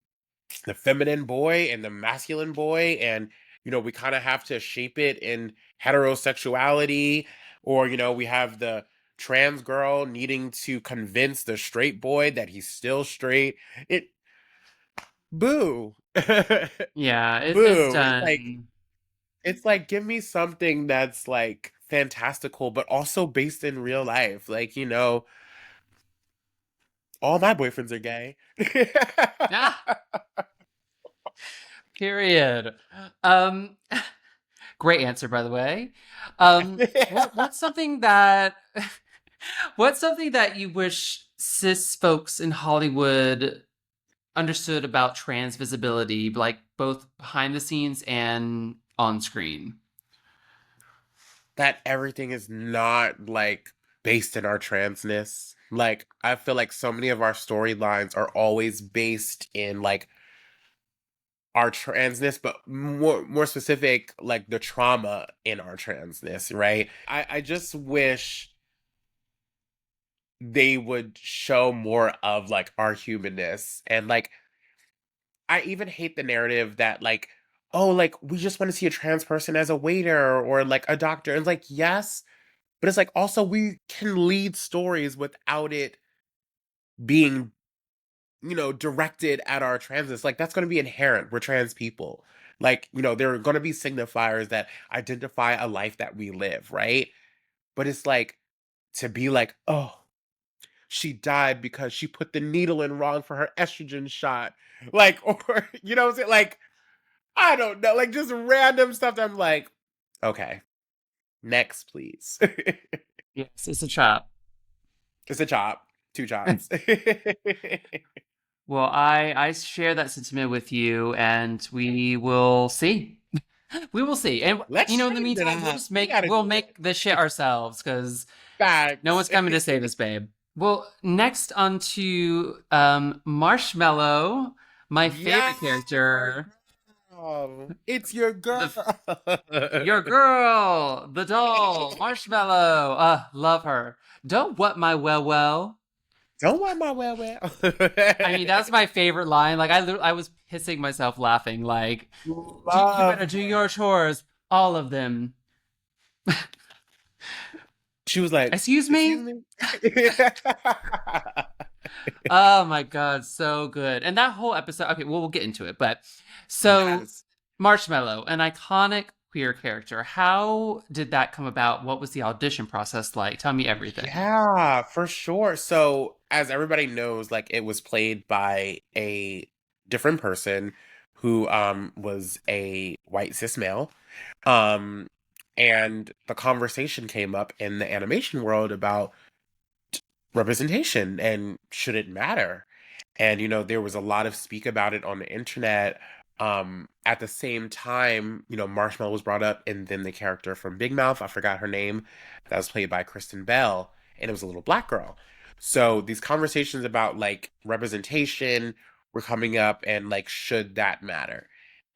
the feminine boy and the masculine boy, and we kind of have to shape it in heterosexuality, or we have the trans girl needing to convince the straight boy that he's still straight. It Boo. Yeah, it's Boo. done. It's like, give me something that's like fantastical but also based in real life. Like, all my boyfriends are gay. Ah, period. Um, Great answer, by the way. What's something that what's something that you wish cis folks in Hollywood understood about trans visibility, like both behind the scenes and on screen? That everything is not like based in our transness. Like, I feel like so many of our storylines are always based in like our transness, but more specific, like the trauma in our transness, right? I just wish they would show more of like our humanness. And like, I even hate the narrative that like, oh, like we just want to see a trans person as a waiter or like a doctor. And like, yes, but it's like also we can lead stories without it being, directed at our transness. Like, that's going to be inherent. We're trans people. Like, there are going to be signifiers that identify a life that we live, right? But it's like, to be like, oh, she died because she put the needle in wrong for her estrogen shot. Like, or, what I'm saying? Like, I don't know. Like, just random stuff that I'm like, okay, next, please. Yes, it's a trap. It's a chop. Two chops. Well, I share that sentiment with you, and we will see. We will see. And Let's in the change it meantime, up. We gotta we'll do it. make the shit ourselves because no Facts. one's coming to save us, babe. Well, next on to Marshmallow, my Yeah, favorite character, it's your girl. the your girl, the doll, Marshmallow. Love her. Don't what my well. Don't want my well well. I mean, that's my favorite line. Like I was pissing myself laughing. Like, you better Love do your her. chores, all of them. She was like, Excuse "Excuse me? me." Oh my god, so good. And that whole episode, okay, well, we'll get into it, but so Yes. Marshmallow, an iconic queer character. How did that come about? What was the audition process like? Tell me everything. Yeah, for sure. So, as everybody knows, like it was played by a different person who was a white cis male. Um and the conversation came up in the animation world about representation and should it matter. And there was a lot of speak about it on the internet. At the same time, Marshmallow was brought up, and then the character from Big Mouth, I forgot her name, that was played by Kristen Bell, and it was a little black girl. So these conversations about like representation were coming up, and like, should that matter?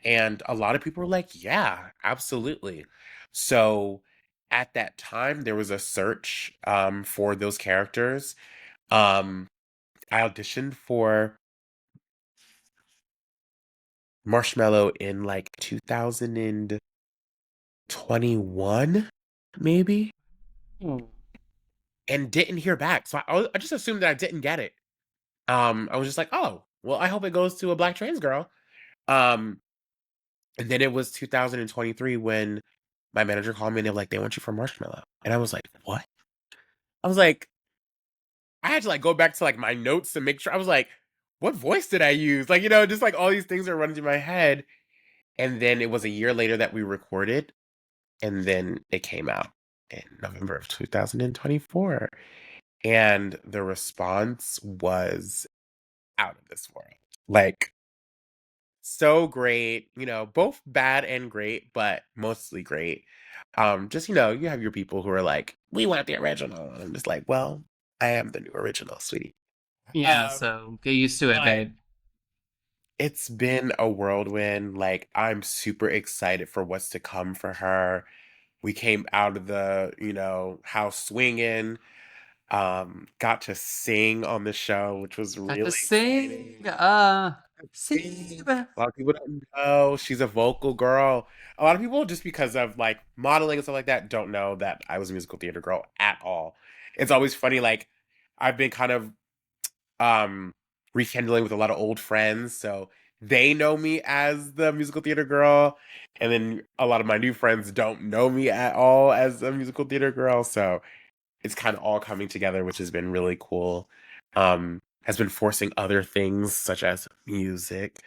And a lot of people were like, yeah, absolutely. So at that time there was a search for those characters. Um, I auditioned for Marshmallow in like 2021, maybe, Hmm. and didn't hear back. So I just assumed that I didn't get it. I was just like, oh, well, I hope it goes to a black trans girl. Um, and then it was 2023 when my manager called me and they were like, they want you for Marshmallow. And I was like, what? I was like, I had to like go back to like my notes to make sure. I was like, what voice did I use? Like, just like all these things are running through my head. And then it was a year later that we recorded, and then it came out in November of 2024. And the response was out of this world. Like, so great, both bad and great, but mostly great. Just, you have your people who are like, we want the original. And I'm just like, well, I am the new original, sweetie. Yeah, Um, so get used to it, but babe. it's been a whirlwind. Like, I'm super excited for what's to come for her. We came out of the, house swinging, got to sing on the show, which was Got to really sing, exciting. sing. A lot of people don't know she's a vocal girl. A lot of people, just because of like modeling and stuff like that, don't know that I was a musical theater girl at all. It's always funny, like I've been kind of um rekindling with a lot of old friends, so they know me as the musical theater girl, and then a lot of my new friends don't know me at all as a musical theater girl. So it's kind of all coming together, which has been really cool. Has been forcing other things such as music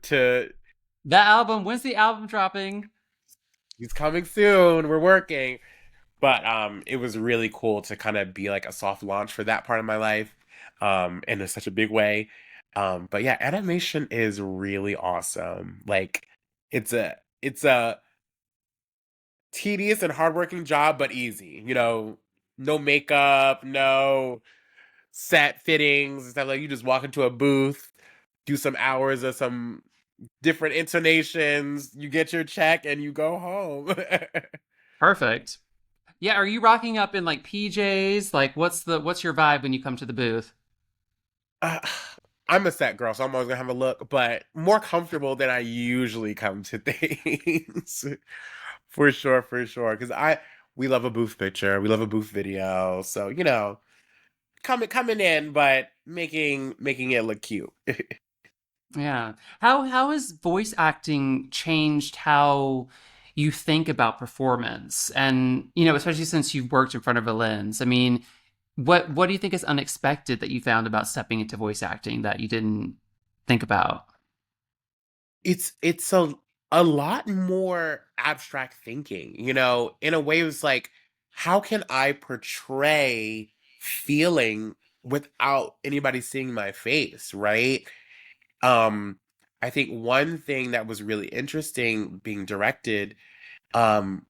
to That album, when's the album dropping? he's coming soon. We're working. But it was really cool to kind of be like a soft launch for that part of my life, in such a big way. But yeah, animation is really awesome. Like it's a tedious and hardworking job, but easy. No makeup, no set fittings and stuff. Like, you just walk into a booth, do some hours of some different intonations, you get your check, and you go home. Perfect. Yeah, are you rocking up in like PJs? Like what's your vibe when you come to the booth? Uh, I'm a set girl, so I'm always gonna have a look, but more comfortable than I usually come to things. For sure, for sure. Because we love a booth picture, we love a booth video, so coming in, but making it look cute. Yeah. How has voice acting changed how you think about performance? And, especially since you've worked in front of a lens. I mean, what do you think is unexpected that you found about stepping into voice acting that you didn't think about? It's a lot more abstract thinking, in a way. It's like, how can I portray feeling without anybody seeing my face, right? Um, I think one thing that was really interesting being directed, um,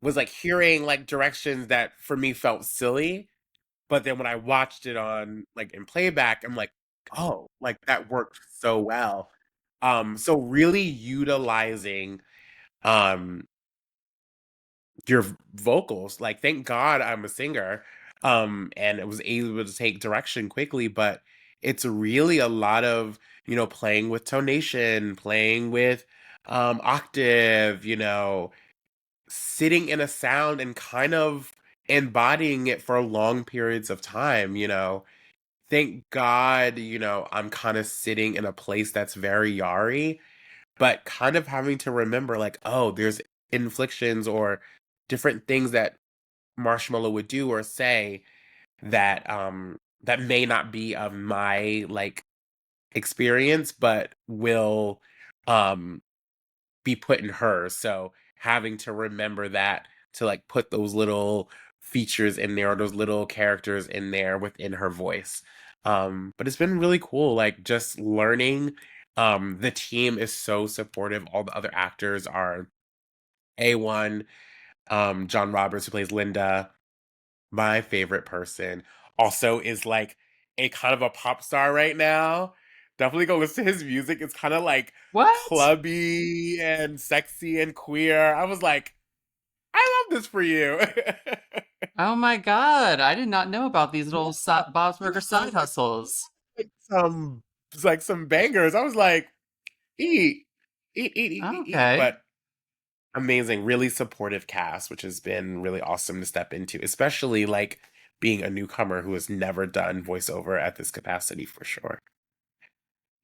was like hearing like directions that for me felt silly, but then when I watched it on like in playback, I'm like, oh, like that worked so well. So really utilizing um your vocals. Like, thank God I'm a singer. And I was able to take direction quickly, but it's really a lot of, playing with tonation, playing with octave, sitting in a sound and kind of embodying it for long periods of time. Thank God, I'm kind of sitting in a place that's very Yari, but kind of having to remember, like, oh, there's inflections or different things that Marshmallow would do or say that may not be of my like experience, but will um be put in hers. So having to remember that, to like put those little features in there, or those little characters in there within her voice. But it's been really cool, like just learning. The team is so supportive. All the other actors are A1. John Roberts, who plays Linda, my favorite person, also is like a kind of a pop star right now. Definitely go listen to his music. It's kind of like What? clubby and sexy and queer. I was like, I this for you. Oh my God. I did not know about these little Bob's Burger side hustles. Some it's like some bangers. I was like, eat, eat. Okay. But amazing, really supportive cast, which has been really awesome to step into, especially like being a newcomer who has never done voiceover at this capacity for sure.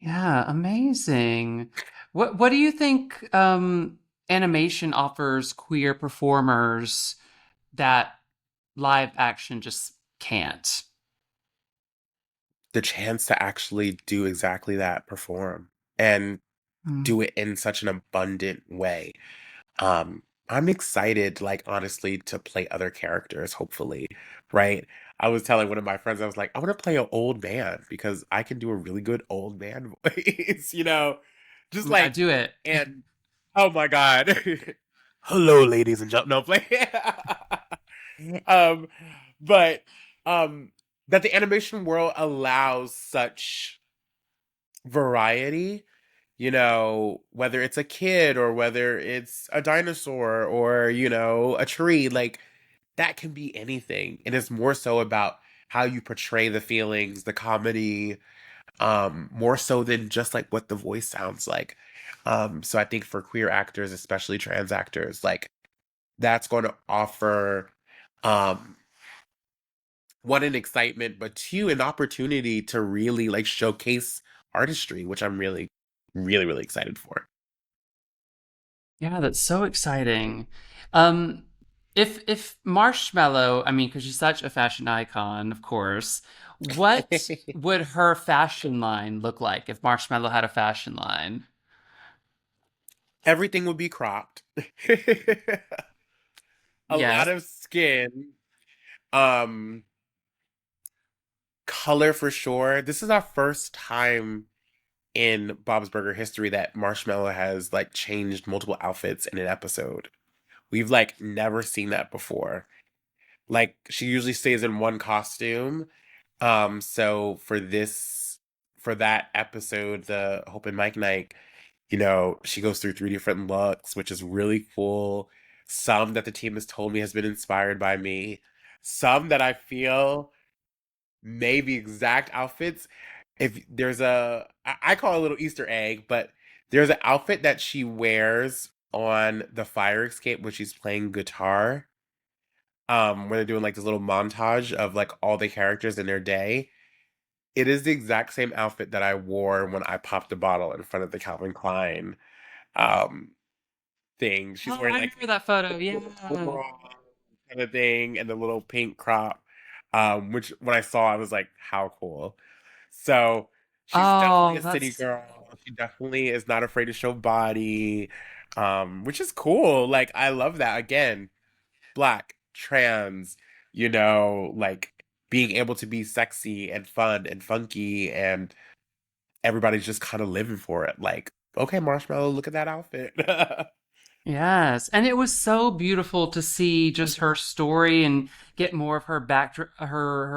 Yeah, amazing. What do you think animation offers queer performers that live action just can't? The chance to actually do exactly that, perform, and Mm. do it in such an abundant way. I'm excited, like honestly, to play other characters, hopefully, right? I was telling one of my friends, I was like, I want to play an old man because I can do a really good old man voice, just Oh my God, like, do it. and oh my God. Hello, ladies and gentlemen. No, play. um, but that the animation world allows such variety, whether it's a kid or whether it's a dinosaur or, a tree, like that can be anything. And it's more so about how you portray the feelings, the comedy, more so than just like what the voice sounds like. So I think for queer actors, especially trans actors, like that's going to offer um one, an excitement, but two, an opportunity to really like showcase artistry, which I'm really, really, really excited for. Yeah, that's so exciting. Um, if Marshmallow, I mean, because she's such a fashion icon, of course, what would her fashion line look like if Marshmallow had a fashion line? Everything would be cropped. A lot Yes. of skin. Um, Color for sure. This is our first time in Bob's Burger history that Marshmallow has like changed multiple outfits in an episode. We've like never seen that before. Like she usually stays in one costume. So for that episode, the Hope and Mike night, she goes through three different looks, which is really cool. Some that the team has told me has been inspired by me. Some that I feel may be exact outfits. If there's I call it a little Easter egg, but there's an outfit that she wears on the fire escape when she's playing guitar. When they're doing like this little montage of like all the characters in their day. It is the exact same outfit that I wore when I popped the bottle in front of the Calvin Klein um thing. She's Oh, wearing I like remember that photo. the Yeah. little overall kind of thing and the little pink crop. Which when I saw, I was like, how cool. So she's definitely Oh, a city that's girl. She definitely is not afraid to show body. Which is cool. Like I love that. Again, black, trans, like being able to be sexy and fun and funky and everybody's just kind of living for it. Like, okay, Marshmallow, look at that outfit. yes, and it was so beautiful to see just her story and get more of her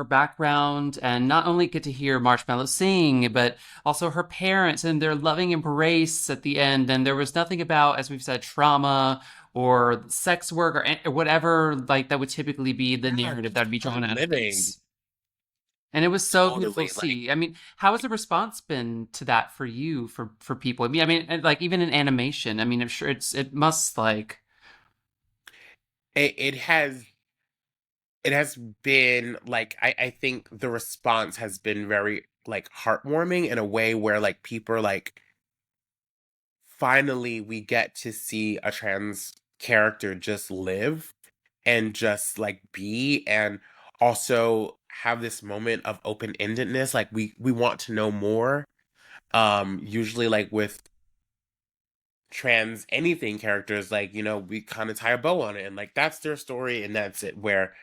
background, and not only get to hear Marshmallow sing, but also her parents and their loving embrace at the end. And there was nothing about, as we've said, trauma or sex work or whatever like that would typically be the Yeah, narrative that just would be fun drawn out of living. this. And it was so beautiful Totally. to Like see. I mean, how has the response been to that for you, for people? I mean, and, like even in animation. I mean, I'm sure it must like. it has been like I think the response has been very like heartwarming in a way where like people are like finally we get to see a trans character just live and just like be and also have this moment of open-endedness like we want to know more usually like with trans anything characters like we kind of tie a bow on it and like that's their story and that's it where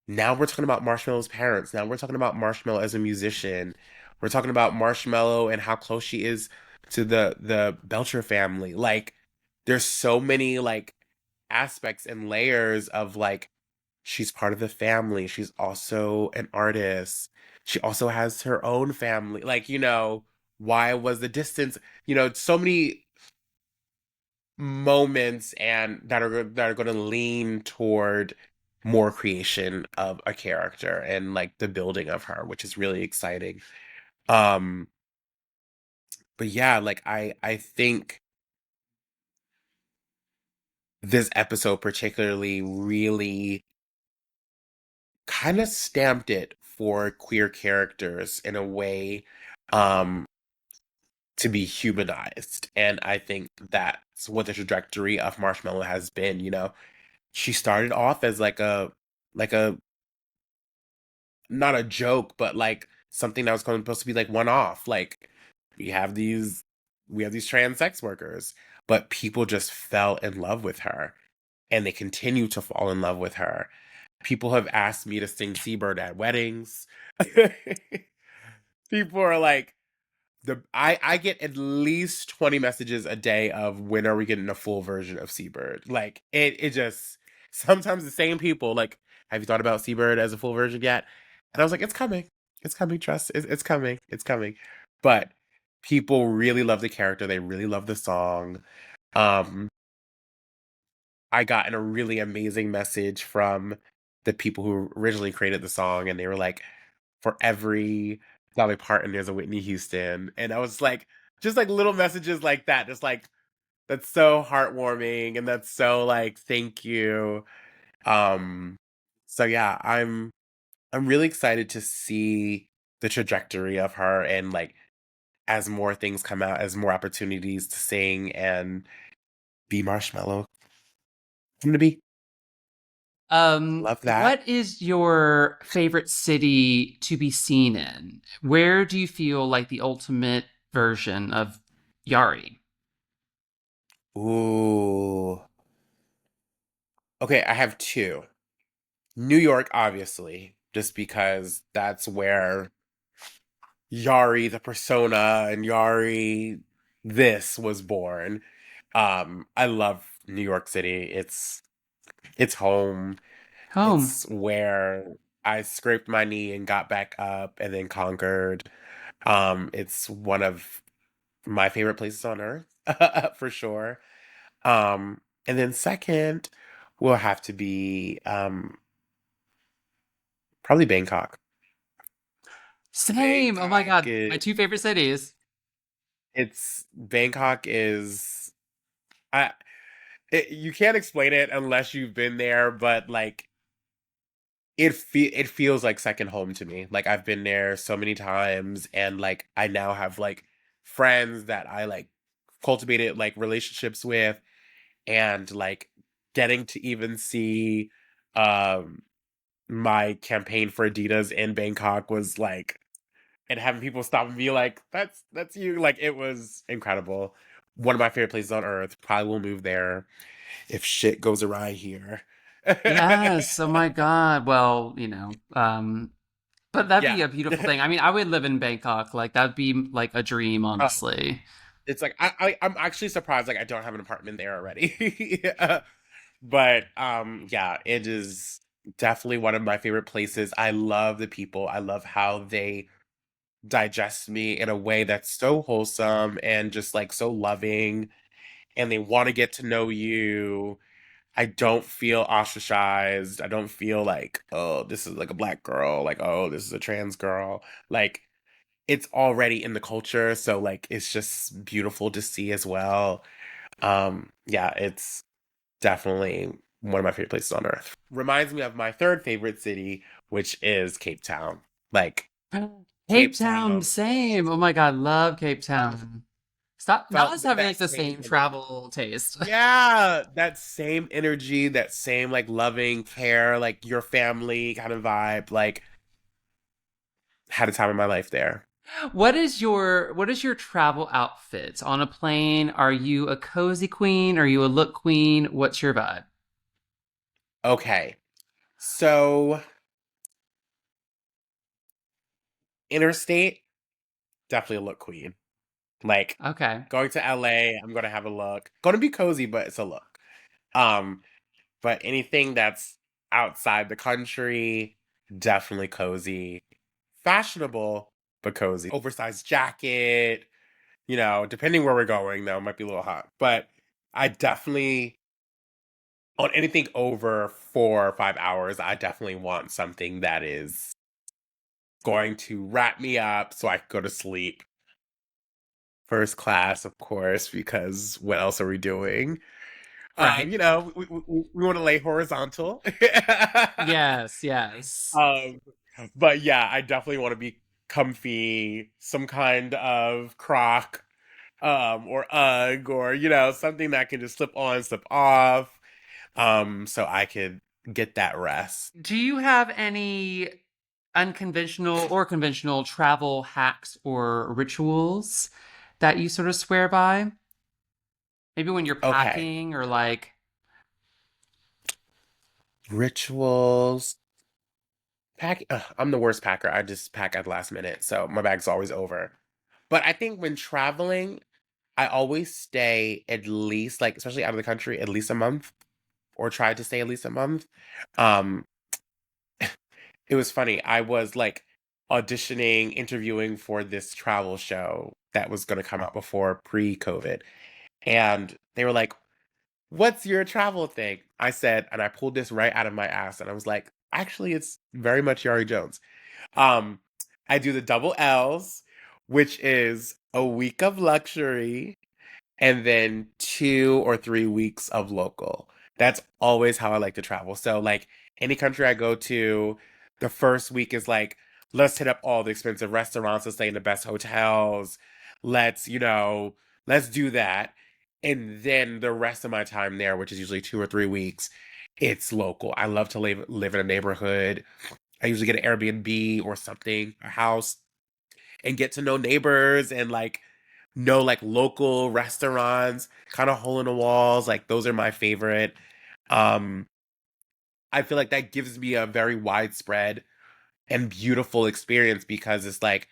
now we're talking about Marshmallow's parents. Now we're talking about Marshmallow as a musician. We're talking about Marshmallow and how close she is to the Belcher family. Like there's so many like aspects and layers of like she's part of the family. She's also an artist. She also has her own family. Like, why was the distance, so many moments and that are going to lean toward more creation of a character and like the building of her, which is really exciting. Um, but yeah, like I think this episode particularly really kind of stamped it for queer characters in a way um to be humanized. And I think that's what the trajectory of Marshmallow has been, you know. She started off as like a not a joke, but like something that was supposed to be like one off. Like we have these we have these trans sex workers, but people just fell in love with her and they continue to fall in love with her. People have asked me to sing Seabird at weddings. People are like, I get at least 20 messages a day of when are we getting a full version of Seabird? Like it just sometimes the same people like, have you thought about Seabird as a full version yet? And I was like, it's coming. It's coming, trust. It's coming. It's coming. But people really love the character. They really love the song. Um, I got in a really amazing message from the people who originally created the song, and they were like, for every Dolly Parton, there's a Whitney Houston. And I was like, just like little messages like that, just like that's so heartwarming and that's so like thank you. Um so yeah, I'm really excited to see the trajectory of her and like as more things come out, as more opportunities to sing and be Marshmallow. I'm gonna be love that. What is your favorite city to be seen in? Where do you feel like the ultimate version of Yari? Ooh. Okay, I have two. New York, obviously, just because that's where Yari, the persona, and Yari, this was born. I love New York City. It's home. Home. It's where I scraped my knee and got back up and then conquered. It's one of my favorite places on earth, for sure. And then second will have to be probably Bangkok. Same. Oh my Bangkok God. My is two favorite cities. it's Bangkok is I you can't explain it unless you've been there, but like it feels like second home to me. Like I've been there so many times and like I now have like friends that I like cultivated like relationships with and like getting to even see um my campaign for Adidas in Bangkok was like and having people stop and be like, that's you. Like it was incredible. One of my favorite places on earth. Probably will move there if shit goes awry here. Yes. Oh my God. Well, but that'd be Yeah. a beautiful thing. I mean, I would live in Bangkok. Like that'd be like a dream, Oh, honestly. it's like I'm actually surprised like I don't have an apartment there already. But yeah, it is definitely one of my favorite places. I love the people. I love how they digest me in a way that's so wholesome and just like so loving and they want to get to know you. I don't feel ostracized. I don't feel like, oh, this is like a black girl, like, oh, this is a trans girl. Like it's already in the culture, so like it's just beautiful to see as well. Yeah, it's definitely one of my favorite places on earth. Reminds me of my third favorite city, which is Cape Town. Like Cape Cape Town, Town same. Oh my God, love Cape Town. Stop. Now felt us having that like the same same energy. travel taste. Yeah, that same energy, that same like loving care, like your family kind of vibe. Like had a time in my life there. What is your travel outfit on a plane? Are you a cozy queen? Are you a look queen? What's your vibe? Okay, so interstate, definitely a look queen. Like Okay. going to LA, I'm gonna have a look. Gonna be cozy, but it's a look. Um, but anything that's outside the country, definitely cozy. Fashionable, but cozy. Oversized jacket, you know, depending where we're going though, it might be a little hot. But I definitely on anything over 4 or 5 hours, I definitely want something that is going to wrap me up so I can go to sleep. First class, of course, because what else are we doing? Right. We want to lay horizontal. Yes, yes. um, but yeah, I definitely want to be comfy, some kind of croc, or UGG, or something that can just slip on, slip off, so I could get that rest. Do you have any unconventional or conventional travel hacks or rituals that you sort of swear by? Maybe when you're Okay, packing or like, rituals. I'm the worst packer. I just pack at the last minute, so my bag's always over. But I think when traveling, I always stay at least, like, especially out of the country, at least a month, or try to stay at least a month. Um, it was funny. I was like auditioning, interviewing for this travel show that was going to come out before pre-COVID. And they were like, "What's your travel thing?" I said, and I pulled this right out of my ass, and I was like, "Actually, it's very much Yari Jones." Um, I do the double L's, which is a week of luxury and then 2 or 3 weeks of local. That's always how I like to travel. So, like, any country I go to, the first week is like, let's hit up all the expensive restaurants, let's stay in the best hotels, let's, let's do that. And then the rest of my time there, which is usually 2 or 3 weeks, it's local. I love to live in a neighborhood. I usually get an Airbnb or something, a house, and get to know neighbors and like know like local restaurants, kind of hole in the walls. Like those are my favorite. Um, I feel like that gives me a very widespread and beautiful experience because it's like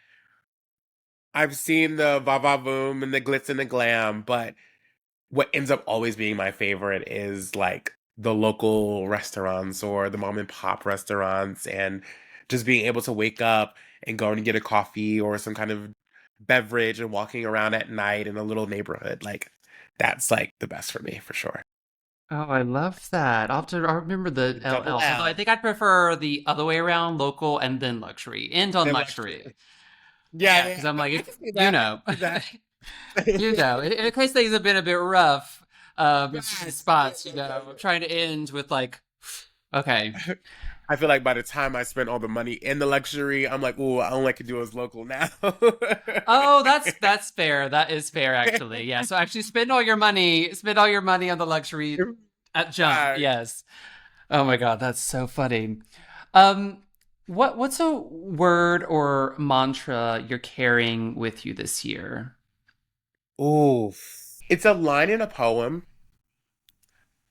I've seen the va va boom and the glitz and the glam, but what ends up always being my favorite is like the local restaurants or the mom and pop restaurants, and just being able to wake up and go and get a coffee or some kind of beverage and walking around at night in a little neighborhood. Like that's like the best for me for sure. oh, I love that. I'll remember the The double LLs. Although I L, think I'd prefer the other way around, local and then luxury. End on then luxury. luxury. Yeah, Yeah, because yeah, I'm I like, can see you that. I know, can see that. in case things have been a bit rough, in certain Yes. spots, I'm trying to end with like, okay. I feel like by the time I spend all the money in the luxury, I'm like, oh, all I can do is local now. Oh, that's fair. That is fair, actually. Yeah. So actually, spend all your money on the luxury at jump. Right. Yes. Oh my God, that's so funny. Um, what's a word or mantra you're carrying with you this year? Ooh. It's a line in a poem,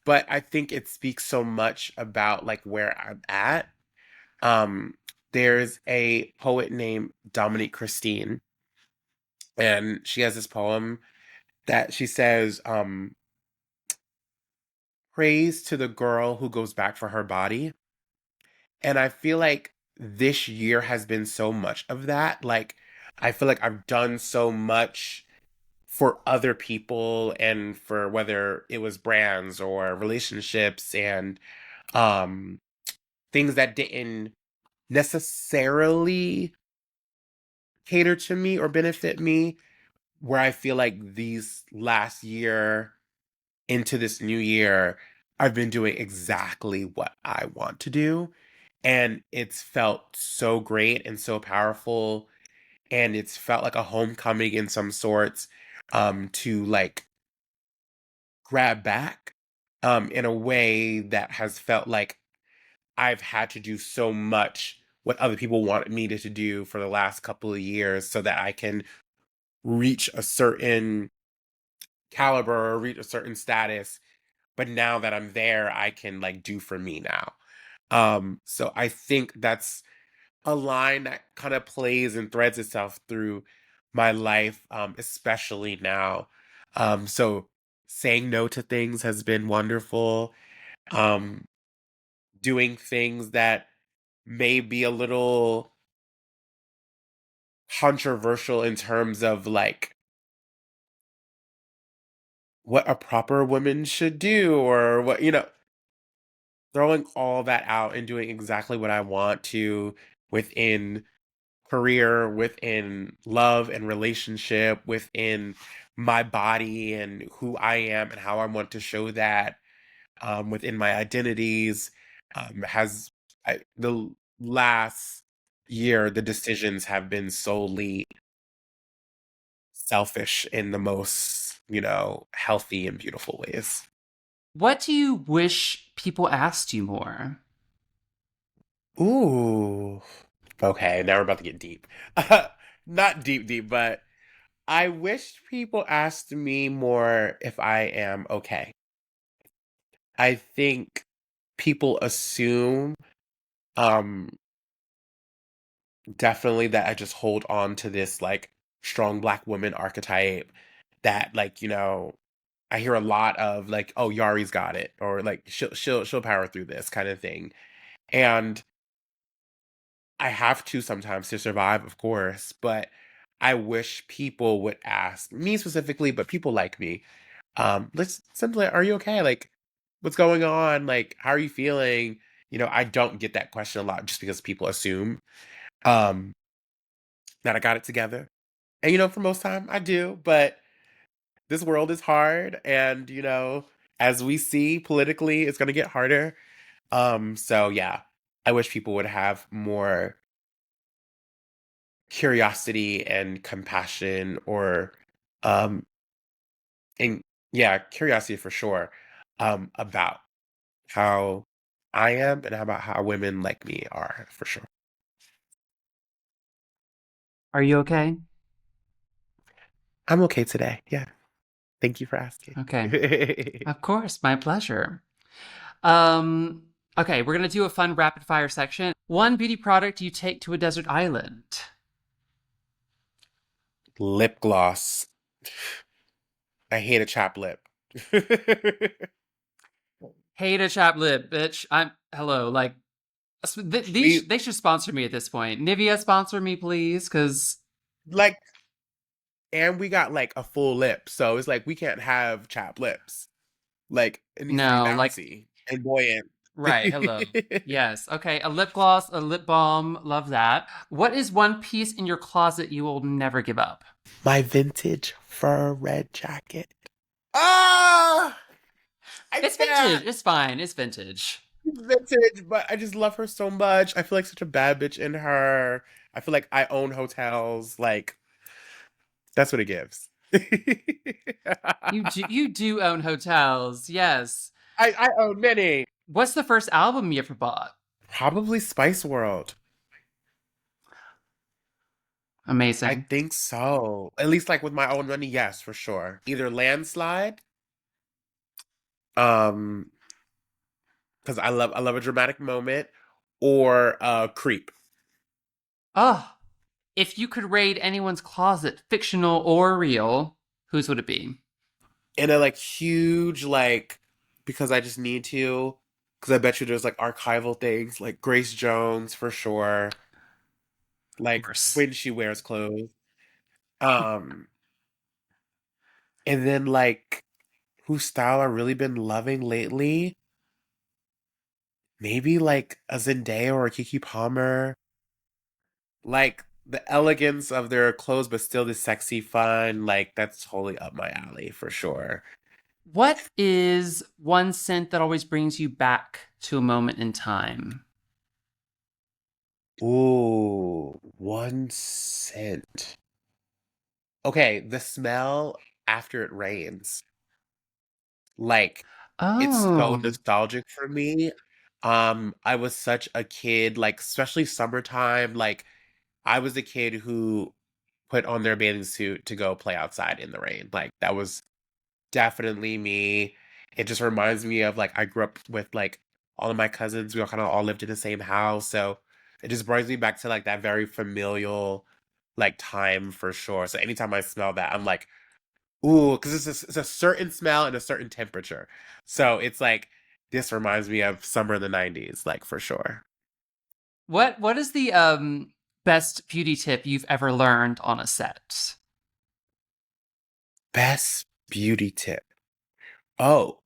but I think it speaks so much about like where I'm at. Um, there's a poet named Dominique Christine, and she has this poem that she says, praise to the girl who goes back for her body. And I feel like this year has been so much of that. Like, I feel like I've done so much for other people and for whether it was brands or relationships and um things that didn't necessarily cater to me or benefit me, where I feel like these last year into this new year I've been doing exactly what I want to do, and it's felt so great and so powerful, and it's felt like a homecoming in some sorts, to like grab back in a way that has felt like I've had to do so much what other people wanted me to do for the last couple of years so that I can reach a certain caliber or reach a certain status. But now that I'm there, I can like do for me now. So I think that's a line that kind of plays and threads itself through my life, especially now. So saying no to things has been wonderful. Um, doing things that may be a little controversial in terms of like what a proper woman should do, or what, throwing all that out and doing exactly what I want to within career, within love and relationship, within my body and who I am and how I want to show that, within my identities, has the last year the decisions have been solely selfish in the most, healthy and beautiful ways. What do you wish people asked you more? Ooh. Okay, now we're about to get deep. Not deep, deep, but I wish people asked me more if I am okay. I think people assume, um, definitely that I just hold on to this like strong black woman archetype that like, I hear a lot of like, oh, Yari's got it, or like she'll power through this kind of thing. And I have to sometimes to survive, of course, but I wish people would ask me specifically, but people like me, let's simply, are you okay? Like, what's going on? Like, how are you feeling? I don't get that question a lot just because people assume, um, that I got it together. And, for most time I do, but this world is hard. And, as we see politically, it's going to get harder. So yeah, I wish people would have more curiosity and compassion, or um and yeah, curiosity for sure, about how I am and about how women like me are for sure. Are you okay? I'm okay today. Yeah. Thank you for asking. Okay. Of course, my pleasure. Um, okay, we're gonna do a fun rapid fire section. One beauty product you take to a desert island. Lip gloss. I hate a chapped lip. Hate a chap lip, bitch. I'm hello. Like these, we they should sponsor me at this point. Nivea, sponsor me, please, because like and we got like a full lip, so it's like we can't have chapped lips. Like it needs to be no, like bouncy and buoyant. right. Hello. Yes. Okay. A lip gloss, a lip balm. Love that. What is one piece in your closet you will never give up? My vintage fur red jacket. Ah, I It's can't. vintage. It's fine. It's vintage. She's vintage, but I just love her so much. I feel like such a bad bitch in her. I feel like I own hotels. Like that's what it gives. You do own hotels. Yes. I own many. What's the first album you ever bought? Probably Spice World. I Amazing. think so. At least like with my own money, yes, for sure. Either Landslide, um, because I love a dramatic moment, or Creep. Oh, if you could raid anyone's closet, fictional or real, whose would it be? In a like huge like, because I just need to, because I bet you there's like archival things like Grace Jones for sure, Of like course. when she wears clothes. Um, and then like whose style I've really been loving lately, maybe like a Zendaya or a Kiki Palmer, like the elegance of their clothes, but still the sexy fun. Like that's totally up my alley for sure. What is one scent that always brings you back to a moment in time? Ooh, 1 cent. Okay, the smell after it rains. Like, it's so Oh, nostalgic for me. I was such a kid, like, especially summertime. Like, I was a kid who put on their bathing suit to go play outside in the rain. Like, that was definitely me. It just reminds me of like I grew up with like all of my cousins. We all kind of all lived in the same house, so it just brings me back to like that very familial like time for sure. So anytime I smell that, I'm like, ooh, because it's a certain smell and a certain temperature. So it's like this reminds me of summer in the '90s, like for sure. what is the best beauty tip you've ever learned on a set? Best beauty tip. Oh,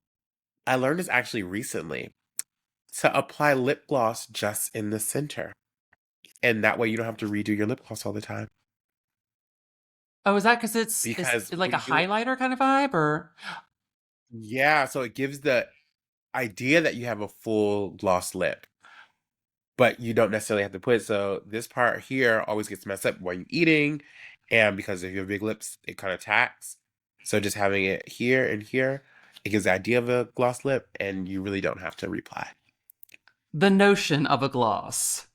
I learned this actually recently. To apply lip gloss just in the center. And that way you don't have to redo your lip gloss all the time. Oh, is that because it's Because like when a you do, highlighter kind of vibe, or yeah, so it gives the idea that you have a full gloss lip, but you don't necessarily have to put it. So this part here always gets messed up while you're eating, and because of your big lips, it kind of tacks. So just having it here and here, it gives the idea of a gloss lip, and you really don't have to reply. the notion of a gloss?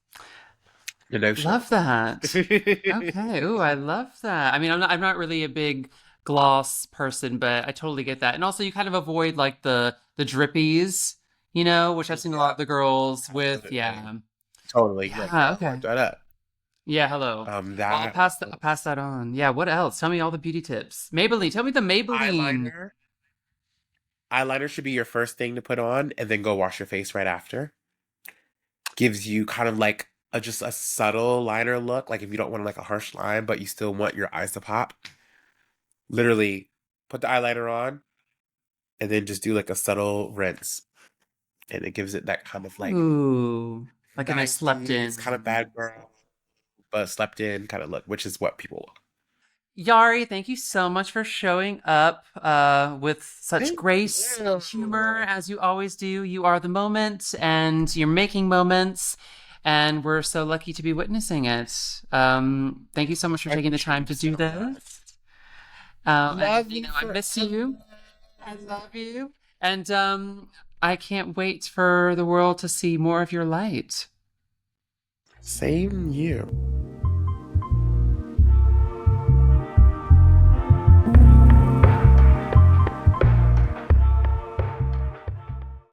The notion. Love that. Okay. Ooh, I love that. I mean, I'm not really a big gloss person, but I totally get that. And also you kind of avoid like the drippies, which I've seen a lot Yeah, of the girls with. absolutely. Yeah. Totally. Like, Yeah, wipe okay. that up. Yeah, hello. Well, I'll That pass I'll pass that on. Yeah, what else? Tell me all the beauty tips. Maybelline, tell me the Maybelline. eyeliner. Eyeliner should be your first thing to put on, and then go wash your face right after. Gives you kind of like just a subtle liner look. Like if you don't want like a harsh line, but you still want your eyes to pop. Literally, put the eyeliner on, and then just do like a subtle rinse, and it gives it that kind of like Ooh, like a nice slept 90s kind of in. bad girl, but slept in kind of look, which is what people want. Yari, thank you so much for showing up with such Thank grace and humor you. as you always do. You are the moment, and you're making moments, and we're so lucky to be witnessing it. Thank you so much for I taking the appreciate time you to do so much. this. And Love you I miss you. forever. I love you, and I can't wait for the world to see more of your light. Same you.